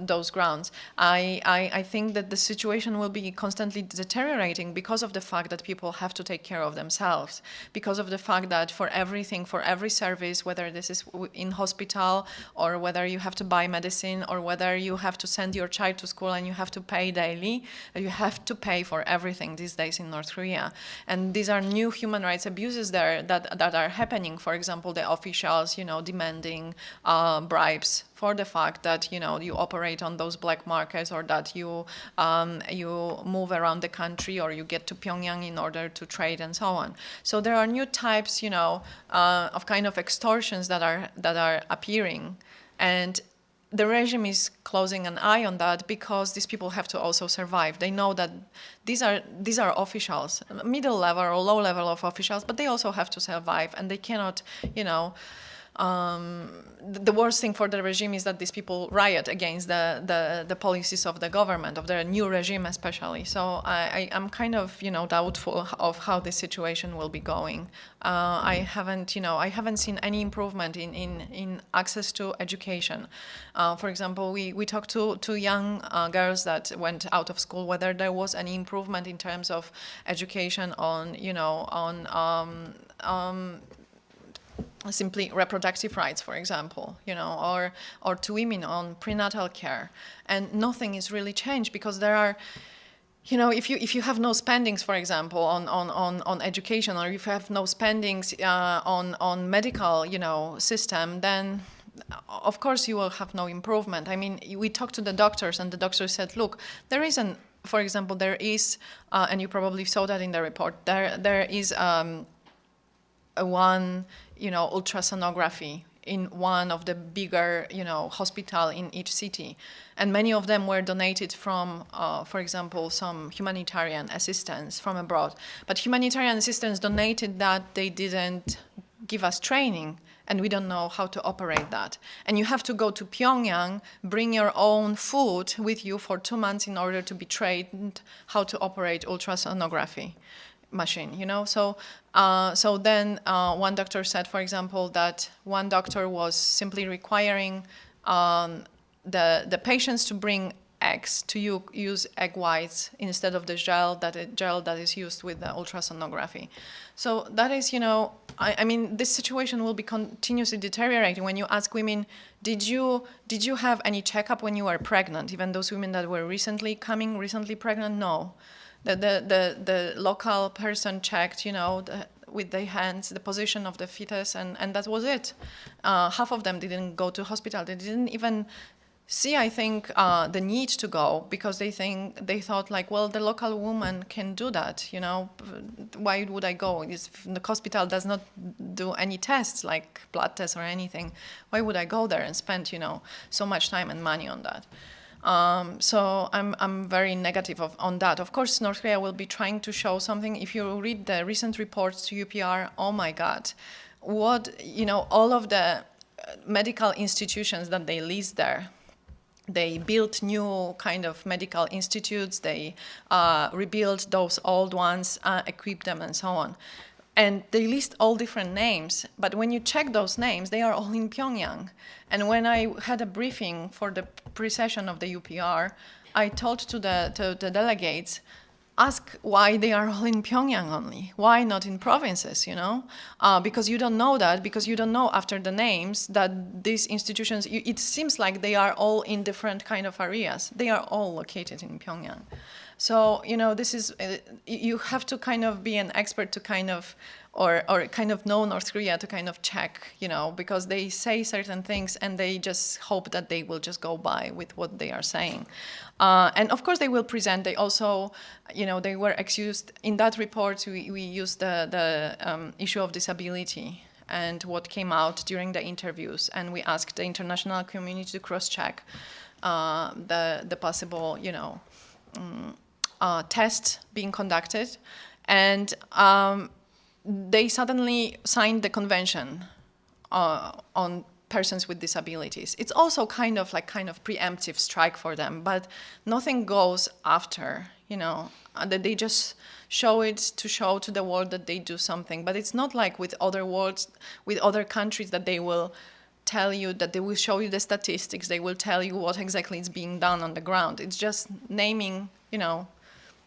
those grounds. I think that the situation will be constantly deteriorating because of the fact that people have to take care of themselves, because of the fact that for everything, for every service, whether this is in hospital or whether you have to buy medicine or whether you have to send your child to school and you have to pay daily, you have to pay for everything these days in North Korea. And these are new human rights abuses there that are happening. For example, the officials, demanding bribes for the fact that you operate on those black markets, or that you move around the country, or you get to Pyongyang in order to trade and so on. So there are new types, of kind of extortions that are appearing, and the regime is closing an eye on that because these people have to also survive. They know that these are officials, middle level or low level of officials, but they also have to survive, and they cannot, the worst thing for the regime is that these people riot against the policies of the government, of the new regime especially. So I'm kind of, doubtful of how this situation will be going. I haven't seen any improvement in access to education. For example, we talked to young girls that went out of school, whether there was any improvement in terms of education on, simply reproductive rights, for example, or to women on prenatal care. And nothing is really changed because there are, if you have no spendings, for example, on education, or if you have no spendings on medical, system, then of course you will have no improvement. I mean, we talked to the doctors, and the doctors said, look, there isn't, for example, there is, and you probably saw that in the report, there is one, ultrasonography in one of the bigger, hospital in each city. And many of them were donated from, for example, some humanitarian assistance from abroad. But humanitarian assistance donated that, they didn't give us training, and we don't know how to operate that. And you have to go to Pyongyang, bring your own food with you for 2 months in order to be trained how to operate ultrasonography machine, So then one doctor said, for example, that one doctor was simply requiring the patients to bring eggs, to use egg whites instead of the gel that is used with the ultrasonography. So that is, I mean, this situation will be continuously deteriorating. When you ask women, did you have any checkup when you were pregnant? Even those women that were recently pregnant, no. The local person checked, with their hands, the position of the fetus, and that was it. Half of them didn't go to hospital. They didn't even see, I think, the need to go because they thought like, well, the local woman can do that, you know, why would I go? The hospital does not do any tests like blood tests or anything. Why would I go there and spend, you know, so much time and money on that? So I'm very negative on that. Of course, North Korea will be trying to show something. If you read the recent reports to UPR, oh my God, what, you know, all of the medical institutions that they list there, they built new kind of medical institutes, they rebuilt those old ones, equipped them and so on. And they list all different names, but when you check those names, they are all in Pyongyang. And when I had a briefing for the pre-session of the UPR, I told to the delegates, ask why they are all in Pyongyang only. Why not in provinces, you know? Because you don't know that, because you don't know after the names that these institutions, it seems like they are all in different kind of areas. They are all located in Pyongyang. So, you know, this is, you have to kind of be an expert to kind of, or kind of know North Korea to kind of check, you know, because they say certain things and they just hope that they will just go by with what they are saying. And of course they will present, they also, you know, they were accused, in that report we used the issue of disability and what came out during the interviews, and we asked the international community to cross-check the possible, you know, test being conducted, and they suddenly signed the convention on persons with disabilities. It's also kind of preemptive strike for them, but nothing goes after, you know, that they just show it to show to the world that they do something. But it's not like with other worlds, with other countries that they will tell you, that they will show you the statistics, they will tell you what exactly is being done on the ground. It's just naming, you know,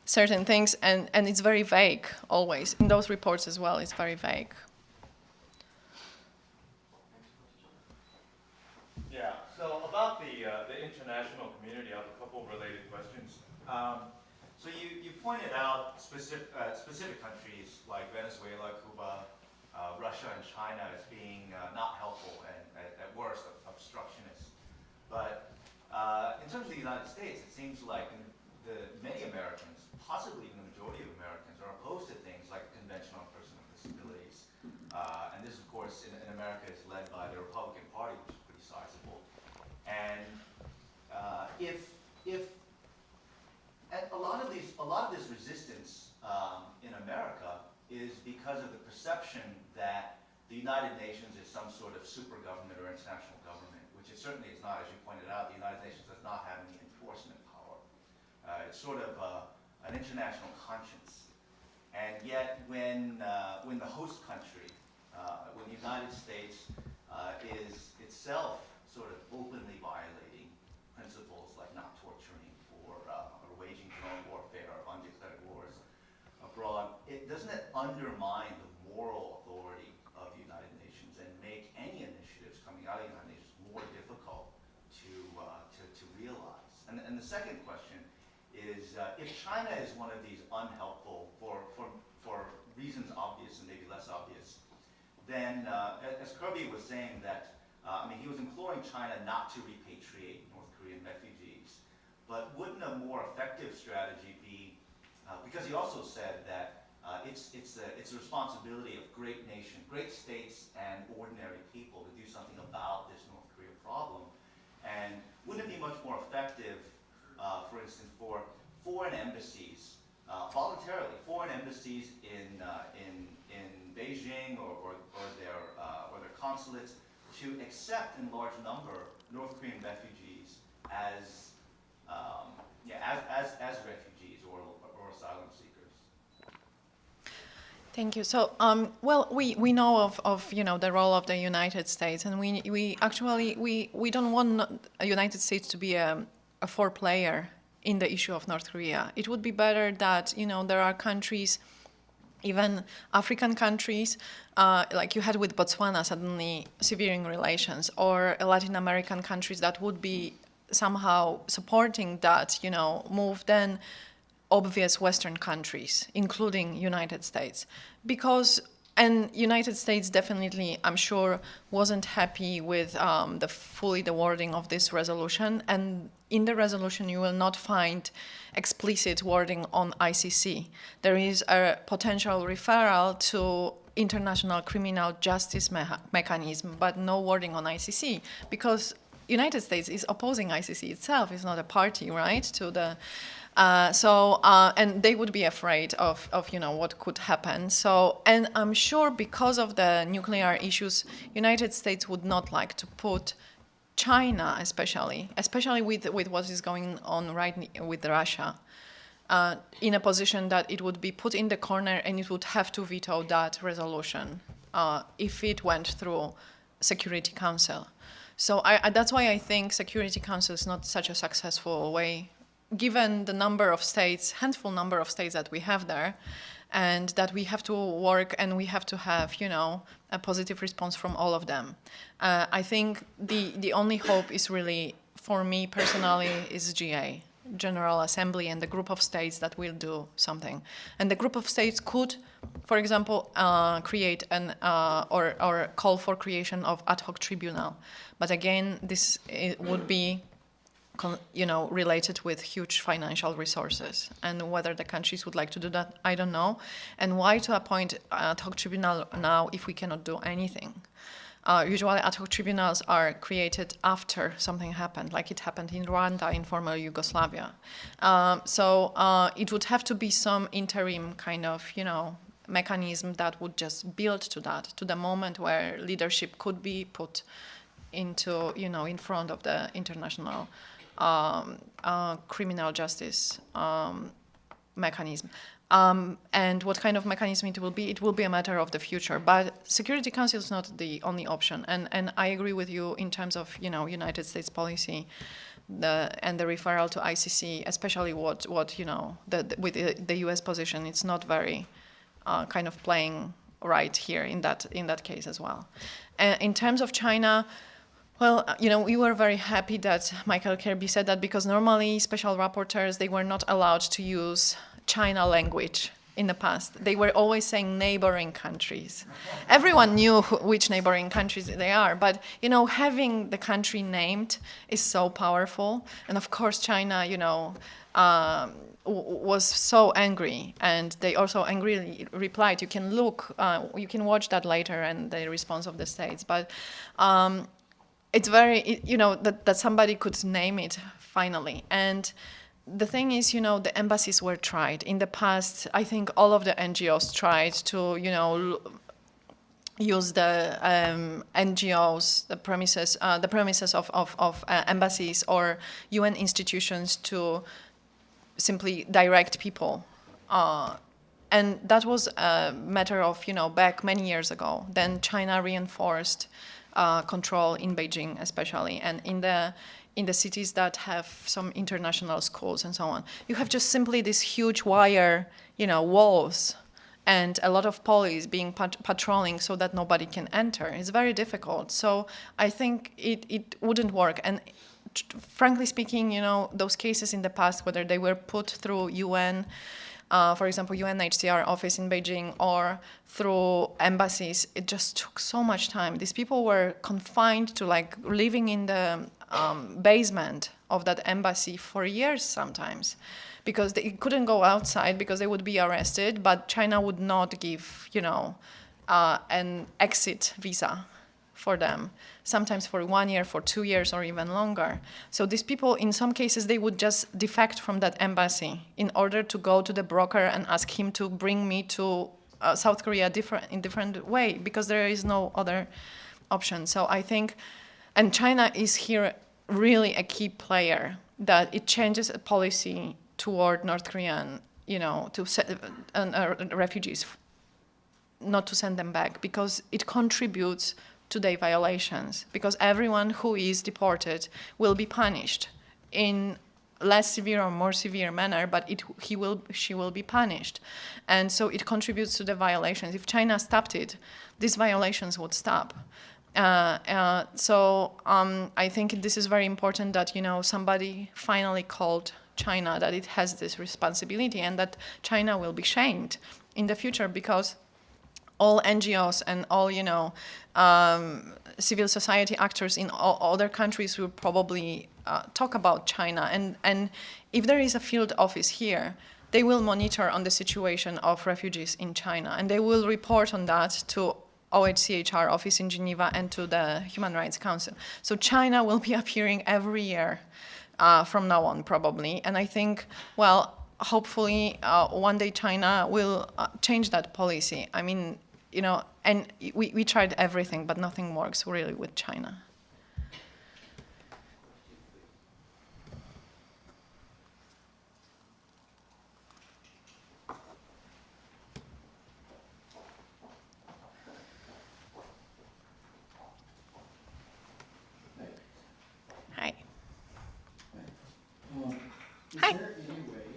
certain things, and it's very vague always. In those reports as well, it's very vague. Yeah, so about the international community, I have a couple of related questions. So you pointed out specific countries like Venezuela, Cuba, Russia, and China as being not helpful and at worst obstructionist. But in terms of the United States, it seems like many Americans, possibly even the majority of Americans, are opposed to things like the Convention on Persons with Disabilities. And this, of course, in America is led by the Republican Party, which is pretty sizable. And and a lot of this resistance in America is because of the perception that the United Nations is some sort of super government or international government, which it certainly is not. As you pointed out, the United Nations does not have any enforcement power. It's sort of an international conscience. And yet when the host country, when the United States is itself sort of openly violating principles like not torturing or waging drone warfare or undeclared wars abroad, doesn't it undermine the moral authority of the United Nations and make any initiatives coming out of the United Nations more difficult to realize? And the second question is, if China is one of these unhelpful, for reasons obvious and maybe less obvious, then as Kirby was saying that, I mean, he was imploring China not to repatriate North Korean refugees, but wouldn't a more effective strategy be, because he also said that it's a responsibility of great states and ordinary people to do something about this North Korea problem, and wouldn't it be much more effective, for instance, for foreign embassies, voluntarily, foreign embassies in Beijing or their consulates to accept in large number North Korean refugees as refugees or asylum seekers? Thank you. So, well, we know of you know, the role of the United States, and we actually don't want the United States to be a foreplayer in the issue of North Korea. It would be better that, you know, there are countries, even African countries, like you had with Botswana, suddenly severing relations, or Latin American countries that would be somehow supporting that, you know, move, than obvious Western countries, including United States. Because And United States definitely, I'm sure, wasn't happy with the wording of this resolution. And in the resolution, you will not find explicit wording on ICC. There is a potential referral to international criminal justice mechanism, but no wording on ICC, because United States is opposing ICC itself. It's not a party, right, to the. And they would be afraid of what could happen. So, and I'm sure because of the nuclear issues, United States would not like to put China, especially with what is going on with Russia, in a position that it would be put in the corner and it would have to veto that resolution if it went through Security Council. So that's why I think Security Council is not such a successful way, given the handful number of states that we have there, and that we have to work and we have to have, a positive response from all of them. I think the only hope is really, for me personally, is GA, General Assembly, and the group of states that will do something. And the group of states could, for example, create or call for creation of ad hoc tribunal. But again, this would be related with huge financial resources, and whether the countries would like to do that, I don't know. And why to appoint ad hoc tribunal now if we cannot do anything? Usually ad hoc tribunals are created after something happened, like it happened in Rwanda, in former Yugoslavia. So it would have to be some interim kind of, mechanism that would just build to that, to the moment where leadership could be put into, in front of the international criminal justice mechanism. And what kind of mechanism it will be a matter of the future. But Security Council is not the only option. And I agree with you in terms of, United States policy and the referral to ICC, especially with the US position, it's not very kind of playing right here in that case as well. In terms of China, well, we were very happy that Michael Kirby said that, because normally special rapporteurs, they were not allowed to use China language in the past. They were always saying neighboring countries. Everyone knew which neighboring countries they are, but, having the country named is so powerful. And of course, China, was so angry, and they also angrily replied. You can you can watch that later, and the response of the states. But it's very, that somebody could name it finally. And the thing is, the embassies were tried. In the past, I think all of the NGOs tried to, use the NGOs, the premises of embassies or UN institutions to simply direct people. And that was a matter of, back many years ago. Then China reinforced control in Beijing, especially, and in the cities that have some international schools and so on. You have just simply this huge wire, walls, and a lot of police being patrolling so that nobody can enter. It's very difficult. So I think it wouldn't work. And frankly speaking, those cases in the past, whether they were put through UN, for example, UNHCR office in Beijing, or through embassies, it just took so much time. These people were confined to living in the basement of that embassy for years sometimes, because they couldn't go outside because they would be arrested, but China would not give, an exit visa for them, sometimes for 1 year, for 2 years, or even longer. So these people, in some cases, they would just defect from that embassy in order to go to the broker and ask him to bring me to South Korea in different way, because there is no other option. So I think, and China is here really a key player, that it changes a policy toward North Korean, refugees, not to send them back, because it contributes to their violations, because everyone who is deported will be punished in less severe or more severe manner, but she will be punished. And so it contributes to the violations. If China stopped it, these violations would stop. So I think this is very important that, somebody finally called China that it has this responsibility, and that China will be shamed in the future, because all NGOs and all, civil society actors in all other countries will probably talk about China. And if there is a field office here, they will monitor on the situation of refugees in China, and they will report on that to OHCHR office in Geneva and to the Human Rights Council. So China will be appearing every year from now on, probably. And I think, well, hopefully one day China will change that policy. I mean, and we tried everything, but nothing works really with China. Hi. Is Hi. there any way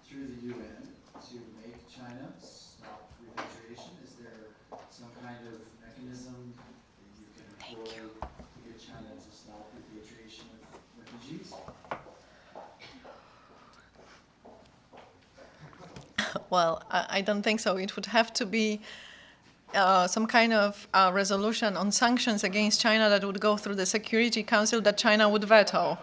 through the UN to make China stop repatriation? Is there some kind of mechanism that you can employ to get China to stop repatriation of refugees? Well, I don't think so. It would have to be some kind of resolution on sanctions against China that would go through the Security Council that China would veto.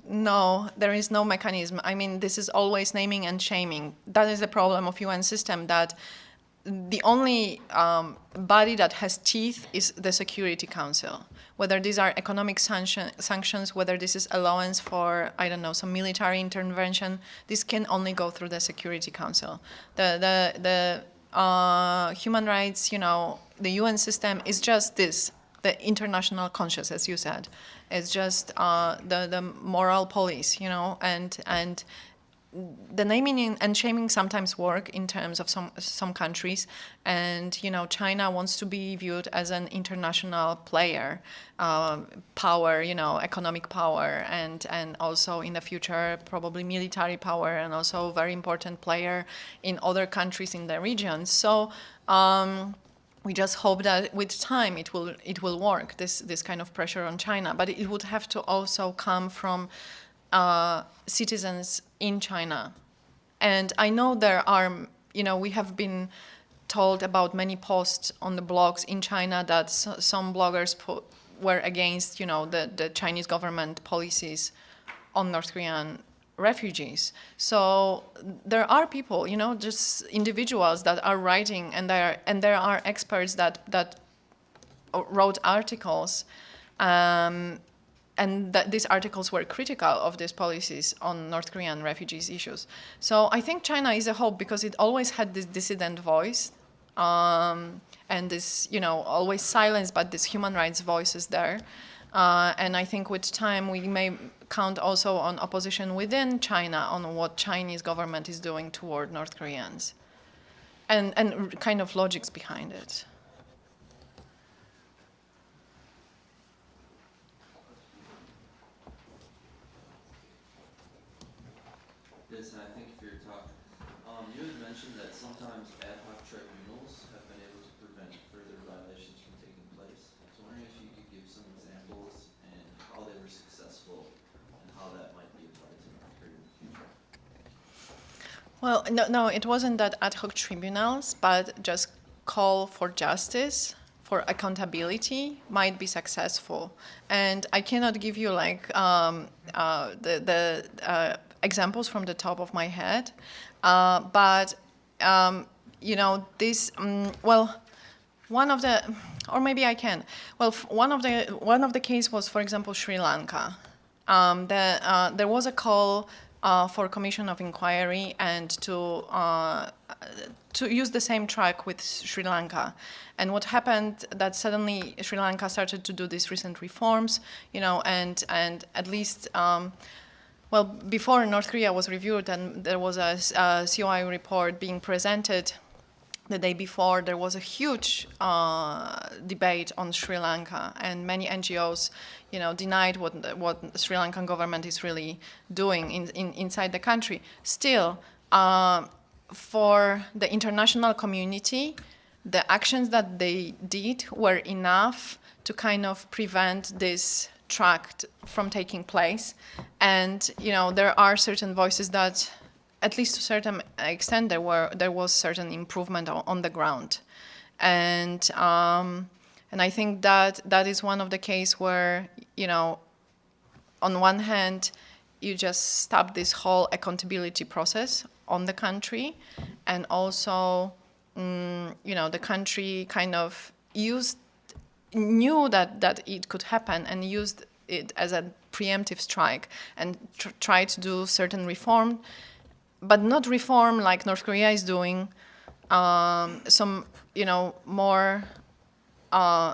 No, there is no mechanism. I mean, this is always naming and shaming. That is the problem of UN system, that the only body that has teeth is the Security Council. Whether these are economic sanctions, whether this is allowance for, I don't know, some military intervention, this can only go through the Security Council. The human rights, the UN system is just this, the international conscience, as you said. It's just the moral police, and the naming and shaming sometimes work in terms of some countries, and China wants to be viewed as an international player, power, economic power, and also in the future probably military power, and also very important player in other countries in the region. So we just hope that with time it will work, this kind of pressure on China, but it would have to also come from citizens in China. And I know there are, we have been told about many posts on the blogs in China that some bloggers were against, the Chinese government policies on North Korean refugees. So there are people, just individuals that are writing, and there are experts that wrote articles, and that these articles were critical of these policies on North Korean refugees issues. So I think China is a hope, because it always had this dissident voice, and this, always silence, but this human rights voice is there. And I think with time we may count also on opposition within China on what Chinese government is doing toward North Koreans, and kind of logics behind it. Yes, and I thank you for your talk. You had mentioned that sometimes ad hoc tribunals have been able to prevent further violations from taking place. So I'm wondering if you could give some examples and how they were successful and how that might be applied to North Korea in the future. Well, no, it wasn't that ad hoc tribunals, but just call for justice, for accountability might be successful. And I cannot give you examples from the top of my head, but this. One of the, or maybe I can. Well, one of the case was, for example, Sri Lanka. There was a call for commission of inquiry and to use the same track with Sri Lanka. And what happened that suddenly Sri Lanka started to do these recent reforms, and at least. Before North Korea was reviewed, and there was a COI report being presented the day before, there was a huge debate on Sri Lanka, and many NGOs, denied what the Sri Lankan government is really doing inside the country. Still, for the international community, the actions that they did were enough to kind of prevent this tract from taking place. And there are certain voices that at least to a certain extent, there was certain improvement on the ground, and I think that is one of the cases where, you know, on one hand, you just stop this whole accountability process on the country, and also, you know, the country kind of knew that it could happen and used it as a preemptive strike and tried to do certain reform, but not reform like North Korea is doing, some, you know, more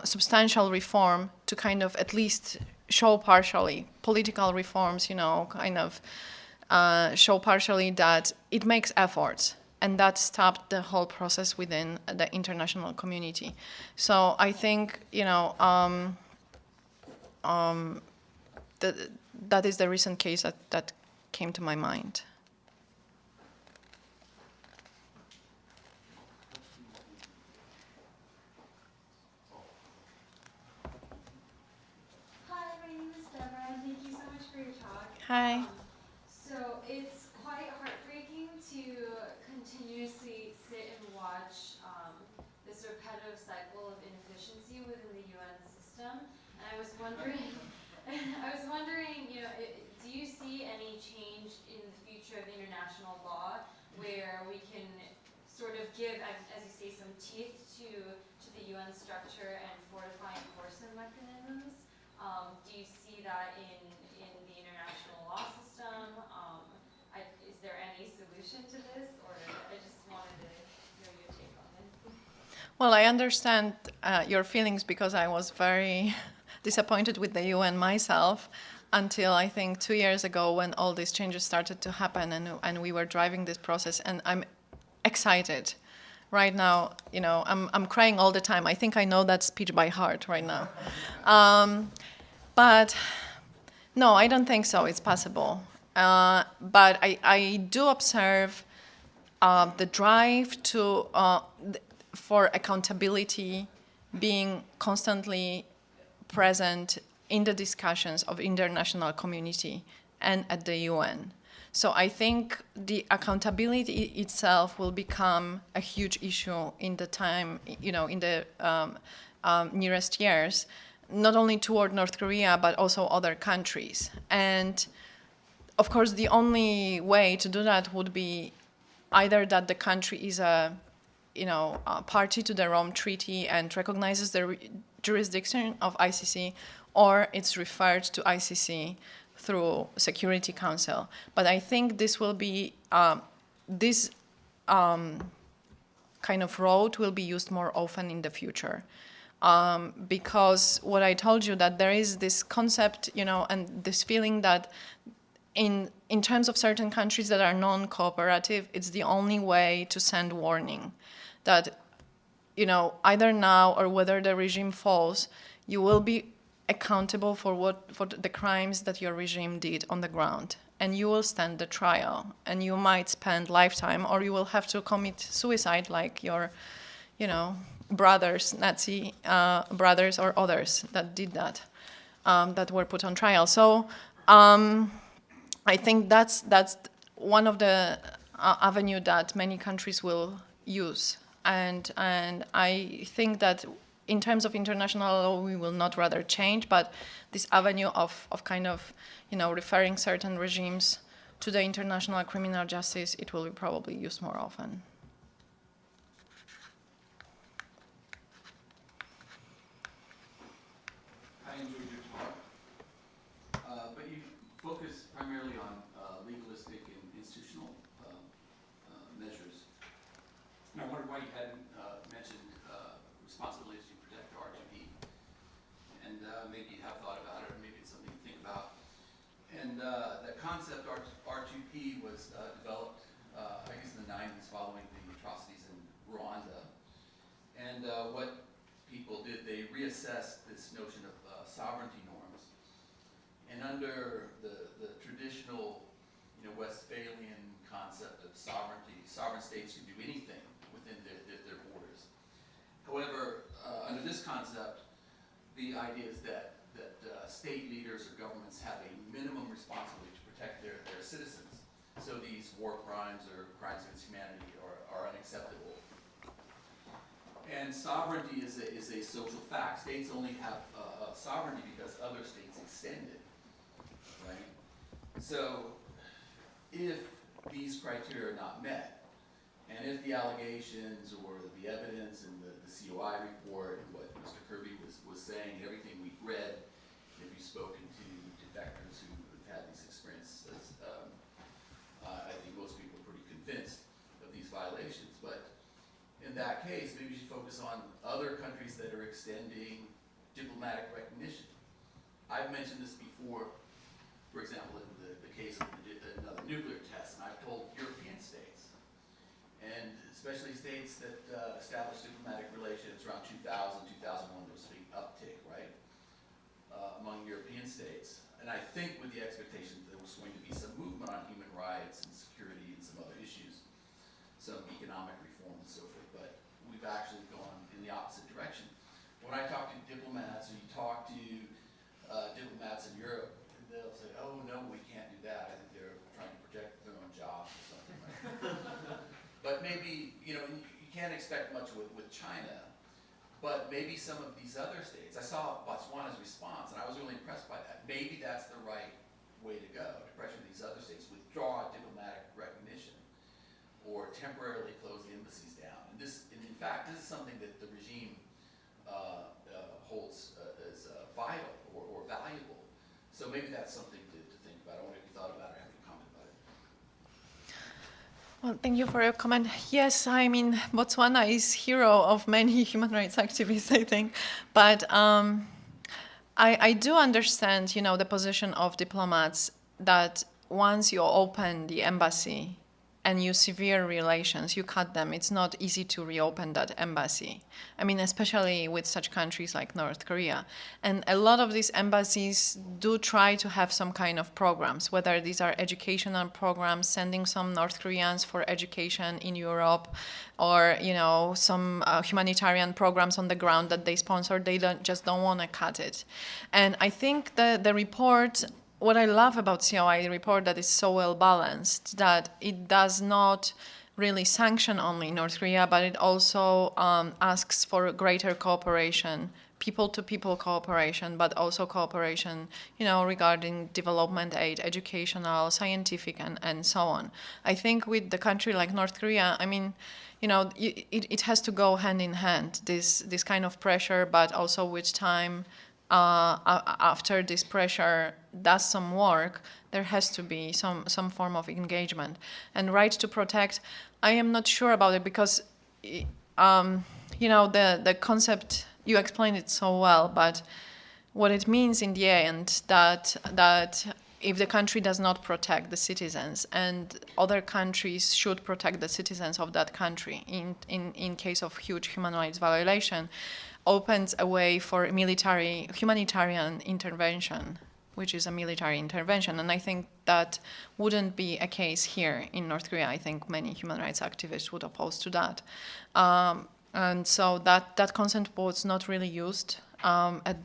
substantial reform to kind of at least show partially political reforms, you know, kind of show partially that it makes efforts, and that stopped the whole process within the international community. So I think, you know, that is the recent case that came to my mind. Hi. So it's quite heartbreaking to continuously sit and watch this repetitive cycle of inefficiency within the UN system. And I was wondering, you know, do you see any change in the future of international law where we can sort of give, as you say, some teeth to the UN structure and fortify enforcement mechanisms? Do you see that in the international law system? Is there any solution to this, or I just wanted to hear your take on this? Well, I understand your feelings, because I was very disappointed with the UN myself until I think 2 years ago, when all these changes started to happen, and we were driving this process, and I'm excited. Right now, you know, I'm crying all the time. I think I know that speech by heart right now. But no, I don't think so. It's possible. But I do observe the drive to for accountability being constantly present in the discussions of international community and at the UN. So I think the accountability itself will become a huge issue in the time, you know, in the nearest years, not only toward North Korea, but also other countries. And of course, the only way to do that would be either that the country is a party to the Rome Treaty and recognizes the jurisdiction of ICC, or it's referred to ICC through Security Council. But I think this will be, this kind of road will be used more often in the future. Because what I told you, that there is this concept, you know, and this feeling that in terms of certain countries that are non-cooperative, it's the only way to send warning that, you know, either now or whether the regime falls, you will be accountable for the crimes that your regime did on the ground, and you will stand the trial, and you might spend lifetime, or you will have to commit suicide like your, you know, brothers, Nazi brothers or others that did that, that were put on trial. So I think that's one of the avenue that many countries will use, and I think that in terms of international law, we will not rather change, but this avenue of kind of, you know, referring certain regimes to the international criminal justice, it will be probably used more often. I enjoyed your talk, but you focus primarily on legalistic and institutional measures. And I wondered why you hadn't mentioned responsibilities to protect the R2P, and maybe you have thought about it, or maybe it's something to think about. And the concept R2P was developed, I guess, in the 90s following the atrocities in Rwanda. And what people did, they reassessed this notion of sovereignty norms. And under the traditional, you know, Westphalian concept of sovereignty, sovereign states can do anything within their borders. However, under this concept, the idea is that state leaders or governments have a minimum responsibility to protect their citizens. So these war crimes or crimes against humanity are unacceptable. And sovereignty is a social fact. States only have sovereignty because other states extend it, right? So if these criteria are not met, and if the allegations or the evidence in the COI report, what Mr. Kirby was saying, everything we've read, if you've spoken to defectors who've had these experiences, I think most people are pretty convinced of these violations. But in that case, maybe we should focus on other countries that are extending diplomatic recognition. I've mentioned this before, for example, in the case of another nuclear test, and I've told European states, and especially states that established diplomatic relations around 2000, 2001, there was a big uptick, right, among European states. And I think with the expectation that there was going to be some movement on human rights and security and some other issues, some economic reform and so forth, but we've actually gone in the opposite direction. When I talk to diplomats, or you talk to diplomats in Europe, they'll say, oh no, we can't do that. I think they're trying to protect their own jobs or something, right? But maybe, you can't expect much with China, but maybe some of these other states. I saw Botswana's response, and I was really impressed by that. Maybe that's the right way to go, to pressure these other states, withdraw diplomatic recognition, or temporarily close the embassies down. And in fact, this is something that the regime holds as vital or valuable. So maybe that's something to think about. I wonder if you thought about it, have a comment about it. Well, thank you for your comment. Yes, I mean, Botswana is hero of many human rights activists, I think. But I do understand, the position of diplomats that once you open the embassy and you sever relations, you cut them, it's not easy to reopen that embassy. I mean, especially with such countries like North Korea. And a lot of these embassies do try to have some kind of programs, whether these are educational programs, sending some North Koreans for education in Europe, or, some humanitarian programs on the ground that they sponsor. They just don't want to cut it. And I think the report, what I love about COI report, that is so well balanced, that it does not really sanction only North Korea, but it also asks for greater cooperation, people-to-people cooperation, but also cooperation, regarding development aid, educational, scientific, and so on. I think with the country like North Korea, I mean, it has to go hand in hand, this kind of pressure, but also with time. After this pressure does some work, there has to be some form of engagement. And right to protect, I am not sure about it because, the concept, you explained it so well, but what it means in the end, that if the country does not protect the citizens, and other countries should protect the citizens of that country in case of huge human rights violation, opens a way for humanitarian intervention, which is a military intervention. And I think that wouldn't be a case here in North Korea. I think many human rights activists would oppose to that. And so that concept was not really used at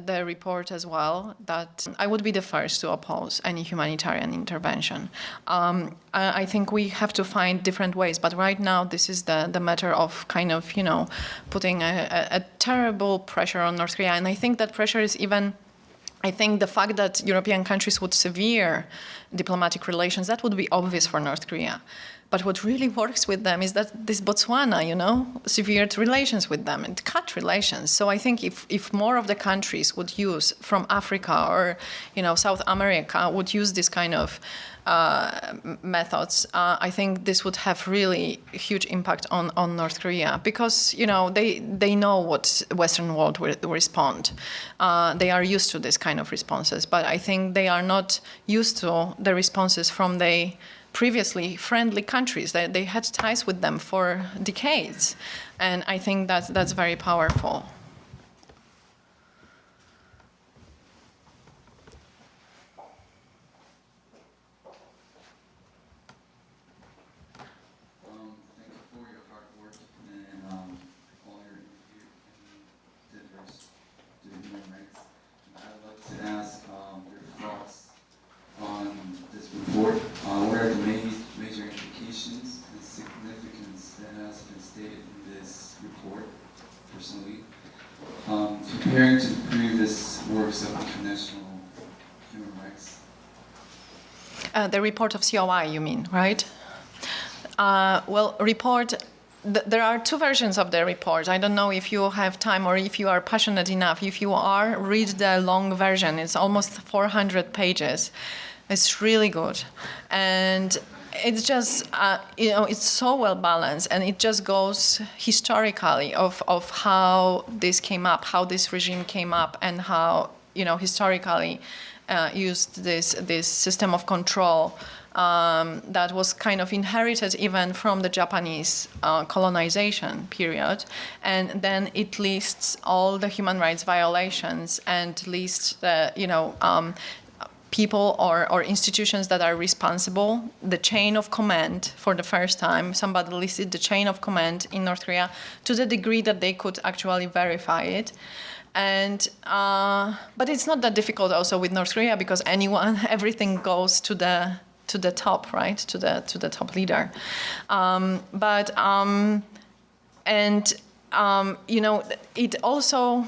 the report as well, that I would be the first to oppose any humanitarian intervention. I think we have to find different ways, but right now this is the matter of kind of, putting a terrible pressure on North Korea. And I think that pressure is even, I think the fact that European countries would sever diplomatic relations, that would be obvious for North Korea. But what really works with them is that this Botswana, severed relations with them and cut relations. So I think if more of the countries would use, from Africa or, South America, would use this kind of methods, I think this would have really a huge impact on North Korea, because, they know what Western world will respond. They are used to this kind of responses, but I think they are not used to the responses from the previously friendly countries. They had ties with them for decades, and I think that's very powerful. Thank you for your hard work and all your endeavors to human rights. I'd like to ask your thoughts on this report. works of international human rights? The report of COI, you mean, right? Well, there are two versions of the report. I don't know if you have time or if you are passionate enough. If you are, read the long version. It's almost 400 pages. It's really good. And it's just, it's so well balanced, and it just goes historically of how this came up, how this regime came up, and how, historically used this system of control that was kind of inherited even from the Japanese colonization period. And then it lists all the human rights violations and lists the, people or institutions that are responsible, the chain of command. For the first time, somebody listed the chain of command in North Korea to the degree that they could actually verify it. And but it's not that difficult also with North Korea, because everything goes to the top, right? To the top leader. It also,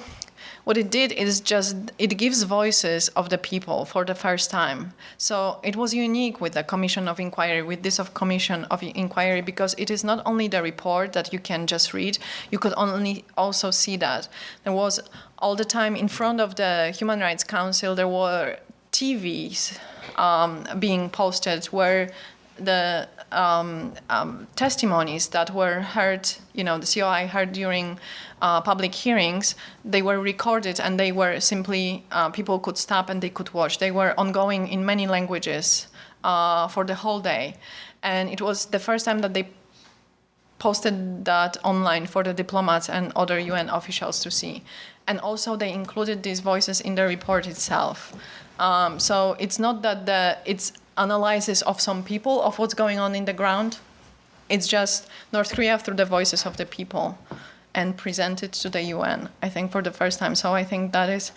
what it did is just, it gives voices of the people for the first time. So it was unique with the Commission of Inquiry, with this Commission of Inquiry, because it is not only the report that you can just read, you could also see that. There was all the time in front of the Human Rights Council, there were TVs being posted where the testimonies that were heard, the COI heard during public hearings, they were recorded, and they were simply, people could stop and they could watch. They were ongoing in many languages for the whole day. And it was the first time that they posted that online for the diplomats and other UN officials to see. And also they included these voices in the report itself. So it's not that it's analysis of some people of what's going on in the ground. It's just North Korea through the voices of the people, and presented to the UN, I think, for the first time. So I think that is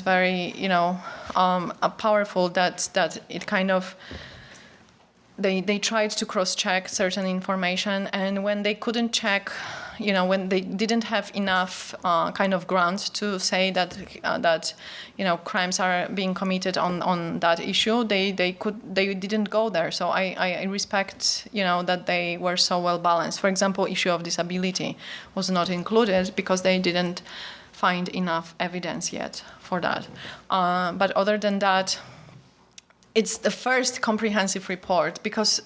very, powerful, that it kind of, they tried to cross-check certain information, and when they couldn't check, when they didn't have enough kind of grounds to say that crimes are being committed on that issue, they didn't go there. So I respect that they were so well balanced. For example, issue of disability was not included because they didn't find enough evidence yet for that. But other than that, it's the first comprehensive report, because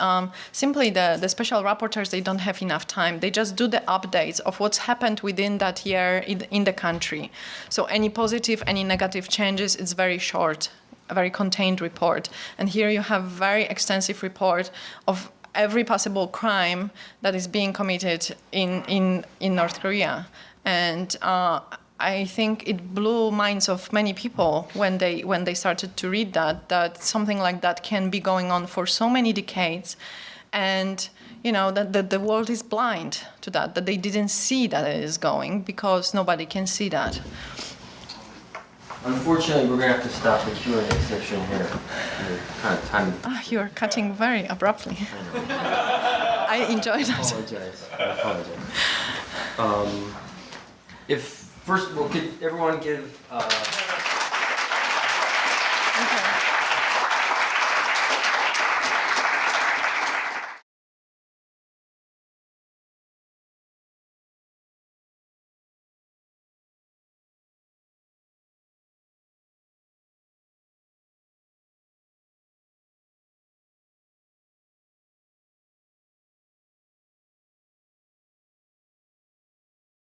simply the special rapporteurs, they don't have enough time. They just do the updates of what's happened within that year in the country. So any positive, any negative changes, it's very short, a very contained report. And here you have very extensive report of every possible crime that is being committed in North Korea. And I think it blew minds of many people when they started to read that something like that can be going on for so many decades, and that the world is blind to that they didn't see that it is going, because nobody can see that. Unfortunately, we're going to have to stop the Q&A session here. We're kind of time. You're cutting very abruptly. I enjoyed that. I apologize. First of all, could everyone give